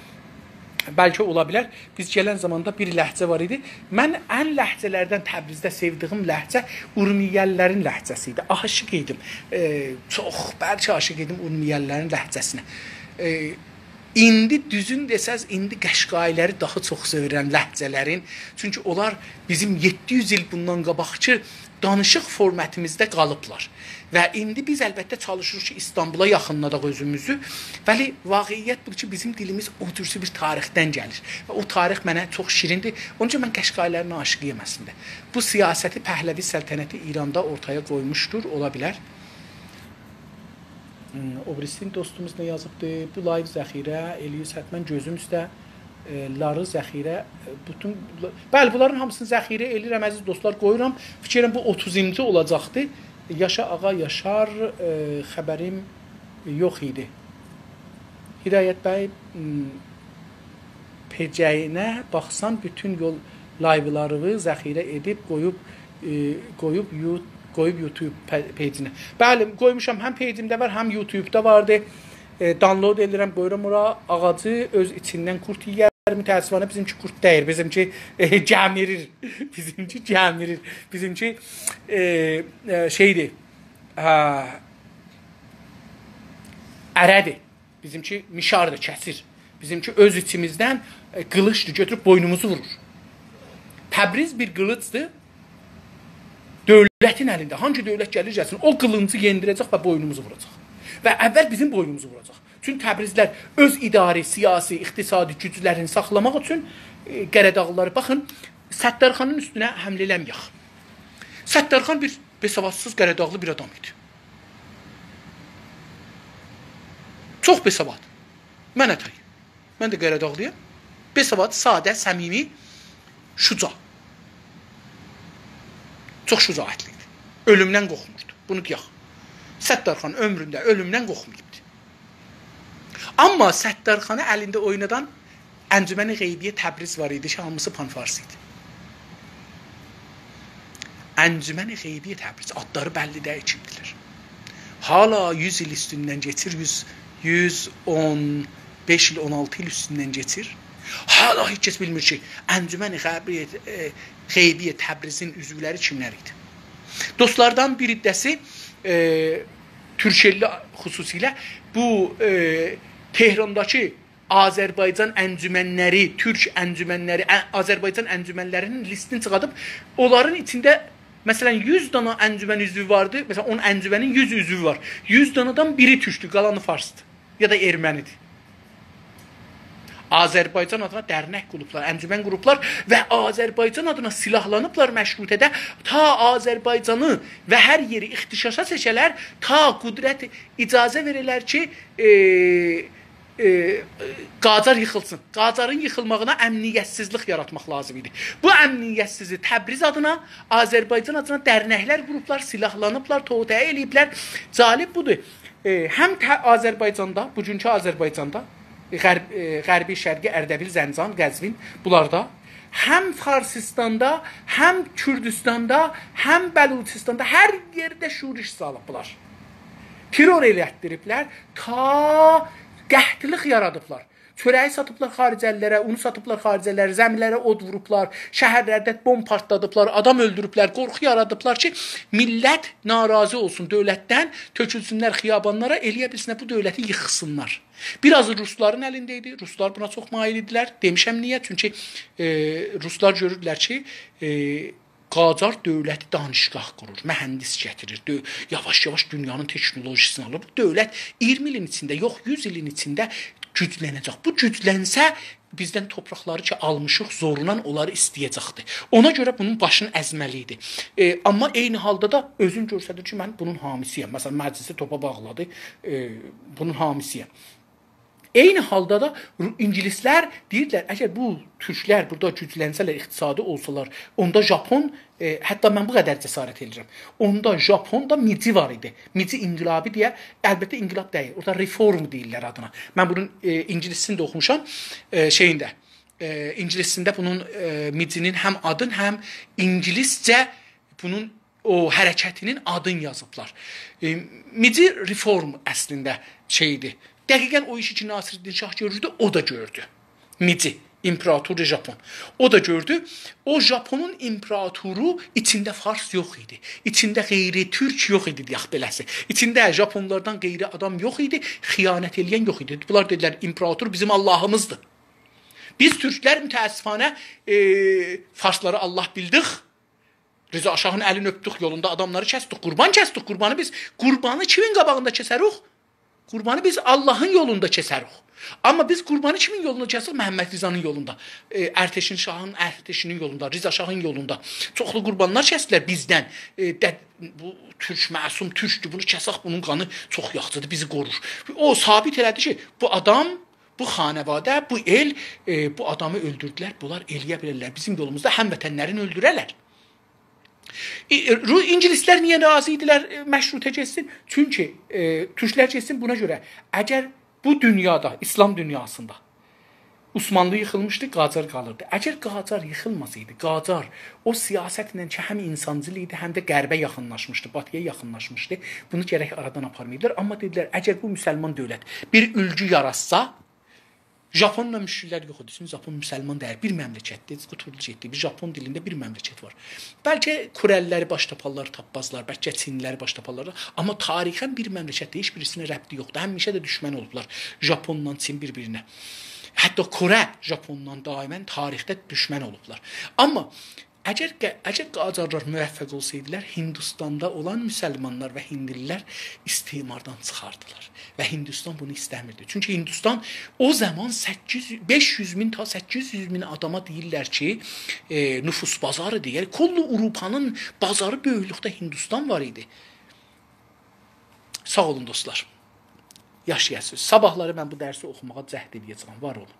Bəlkə ola bilər. Biz gələn zamanda bir ləhcə var idi. Mən ən ləhcələrdən Təbrizdə sevdiyim ləhcə Urmiyəlilərin ləhcəsi idi. Aşıq idim. Çox, bəlkə aşıq idim Urmiyəlilərin ləhcəsinə. İndi düzün desəz, indi Qəşqailəri daha çox sevirəm ləhcələrin. Çünki onlar bizim 700 il bundan qabaqçı danışıq formatimizdə qalıblar. Və indi biz əlbəttə çalışırıq ki, İstanbula yaxınladaq özümüzü. Bəli, vaqiyyət budur ki, bizim dilimiz o türsü bir tarixdən gəlir. Və o tarix mənə çox şirindir. Onun üçün mən Qəşqailərin aşıqıyım əslində. Bu siyasəti Pəhləvi səltənəti İranda ortaya qoymuşdur, ola bilər. Obristin dostumuz nə yazıbdır? Bu live zəxirə, Eliyüz hətmən gözüm üstə, ları zəxirə, bütün... Bəli, bunların hamısını zəxirə eləyirəm, əziz dostlar, qoyuram. Fikirəm bu 30-cı olacaqdır. Yaşa ağa yaşar, xəbərim yox idi. Hidayət bəy, pecəyinə baxsan, bütün yol live'larını zəxirə edib, qoyub YouTube pejinə. Bəli, qoymuşam, həm pejimdə var, həm YouTube'da vardı. Download edirəm, qoyuram ora, ağacı öz içindən kurt yiyər. Mütəəssifانه bizimki kurt deyir, bizimki gəmirir. Bizimki gəmirir. Bizimki şeydir, ərədir. Bizimki mişardır, kəsir. Bizimki öz içimizdən qılıçdır, götürüb boynumuzu vurur. Təbriz bir qılıçdır. Dövlətin əlində, hangi dövlət gəlir gəlsin, o qılıncı yendirəcək və boynumuzu vuracaq. Və əvvəl bizim boynumuzu vuracaq. Çünki Təbrizlər öz idari, siyasi, iqtisadi güclərini saxlamaq üçün Qəradağlıları, baxın, Səttarxanın üstünə həmlə eləməyək. Səttarxan bir besavadsız Qəradağlı bir adam idi. Çox besavad. Mən ətəyim. Mən də Qəradağlıyam. Besavad, sadə, səmimi, şuca. Çox şücaətli idi. Ölümdən qorxmurdu. Bunu deyək. Səttarxan ömründə ölümdən qorxmayıbdı. Amma Səttarxanı əlində oynadan Əncüməni Qeybiyyə Təbriz var idi ki, hamısı panfars idi. Əncüməni Qeybiyyə Təbriz adları bəlli deyil kimdilər. Hala 100 il üstündən geçir, 115 il, 16 il üstündən geçir. Hala heç kəs bilmir ki, Əncüməni Qeybiyyə Təbrizin üzvləri kimlər idi. Dostlardan bir iddəsi Türkçeli xüsusilə bu Tehrandakı Azərbaycan əncümənləri, Türk əncümənləri, Azərbaycan əncümənlərinin listini çıxadıb, onların içində məsələn 100 dana əncümən üzvü vardı, məsələn 10 əncümənin 100 üzvü var. 100 danadan biri türkdür, qalanı farsdır ya da ermənidir. Azərbaycan adına dərnək qruplar, əncümən qruplar və Azərbaycan adına silahlanıblar məşrutədə ta Azərbaycanı və hər yeri ixtişaşa seçələr, ta qudrət icazə verilər ki, Qacar yıxılsın. Qacarın yıxılmağına əmniyyətsizlik yaratmaq lazım idi. Bu əmniyyətsizliyi Təbriz adına, Azərbaycan adına dərnəklər qruplar silahlanıblar, toğutəyə eləyiblər. Cəlib budur. Həm Azərbaycanda, bugünkü Azərbaycanda, Qərbi, Şərqi, Ərdəbil, Zəncan, Qəzvin, bunlarda həm Farsistanda, həm Kürdistanda, həm Bəluçistanda hər yerdə şuriş salıblar. Terror elətdiriblər, ta qəhtlik yaradıblar. Çörəyi satıblar xaricəlilərə, unu satıblar xaricəlilərə, zəmilərə od vurublar, şəhərlərdə bomb partladıblar, adam öldürüblər, qorxu yaradıblar ki, millət narazı olsun dövlətdən, tökülsünlər xiyabanlara, eləyə bilsinlər bu dövləti yıxsınlar. Biraz Rusların əlində idi, Ruslar buna çox mail idilər. Demişəm niyə? Çünki Ruslar görürlər ki, Qacar dövləti danışqah qurur, mühəndis gətirir, yavaş-yavaş dünyanın teknolojisini alır. Bu dövlət 20 ilin içində, yox 100 ilin içində güclənəcək. Bu güclənsə bizdən torpaqları ki almışıq zorunan onları istəyəcəkdir. Ona görə bunun başını əzməli idi. Amma eyni halda da özün göstərir ki, mən bunun hamisiyəm. Məsələn, məclisi topa bağladı, bunun hamisiyəm. Eyni halda da ingilislər deyirlər, əgər bu türklər burada güclənsələr, iqtisadi olsalar, onda Japon, hətta mən bu qədər cəsarət edirəm, onda Japonda mici var idi. Mici inqilabı deyə, əlbəttə inqilab deyil, orada reform deyirlər adına. Mən bunun ingilisini də oxumuşam, ingilisində bunun micinin həm adın, həm ingiliscə bunun o hərəkətinin adını yazıblar. Mici reform əslində şeydir. Dəqiqən o işi ki Nasiruddin Şah görürdü, o da gördü. Mici, İmparator Japon. O da gördü. O Japonun imparatoru içində fars yox idi. İçində qeyri türk yox idi deyək beləsi. İçində Japonlardan qeyri adam yox idi. Xiyanət eləyən yox idi. Bunlar dedilər, imparator bizim Allahımızdır. Biz türklər mütəəssifanə farsları Allah bildik. Rıza Şahın əlini öpdük, yolunda adamları kəsdik, qurban kəsdik. Qurbanı kimin qabağında kəsərik? Qurbanı biz Allahın yolunda kəsərik. Amma biz qurbanı kimin yolunda kəsərik? Məhəmməd Rizanın yolunda. Ərtəşin Şahın ərtəşinin yolunda, Riza Şahın yolunda. Çoxlu qurbanlar kəsdilər bizdən. Bu türk məsum türkdür, bunu kəsək, bunun qanı çox yaxşıdır, bizi qorur. O sabit elədi ki, bu adam, bu xanəvadə, bu el, bu adamı öldürdülər, bunlar eləyə bilərlər. Bizim yolumuzda həmvətənlərini öldürərlər. İngilislər niyə razı idilər məşrutə keçsin? Çünki türklər keçsin buna görə. Əgər bu dünyada, İslam dünyasında Osmanlı yıxılmışdı, Qacar qalırdı. Əgər Qacar yıxılmasaydı, Qacar o siyasətlə ki, həm insancıl idi, həm də qərbə yaxınlaşmışdı, batıya yaxınlaşmışdı. Bunu gərək aradan aparmayıdılar. Amma dedilər, əgər bu müsəlman dövlət bir ülgü yaratsa, Japonla müşriklər yox idi. Japon müsəlman deyil, bir məmləkətdir, qutulmuş etdi. Bir Japon dilində bir məmləkət var. Bəlkə Kurəlləri baş taparlar, tapmazlar, bəlkə Çinliləri baş taparlar, amma tarixən bir məmləkətdə heç birisinə rəbti yoxdur. Həmişə də düşmən olublar Japonla Çin bir-birinə. Hətta Kore Japonla daimən tarixdə düşmən olublar. Amma əgər Qacarlar müvəffəq olsaydılar, Hindistanda olan müsəlmanlar və hindlilər istimardan çıxardılar. Və Hindistan bunu istəmirdi. Çünki Hindistan o zaman 500 min ta 800 min adama deyirlər ki, nüfus bazarı deyir. Kollu Avropanın bazarı böyüklükdə Hindistan var idi. Sağ olun dostlar. Yaşayasınız. Sabahları mən bu dərsi oxumağa cəhd edəcəm. Var olun.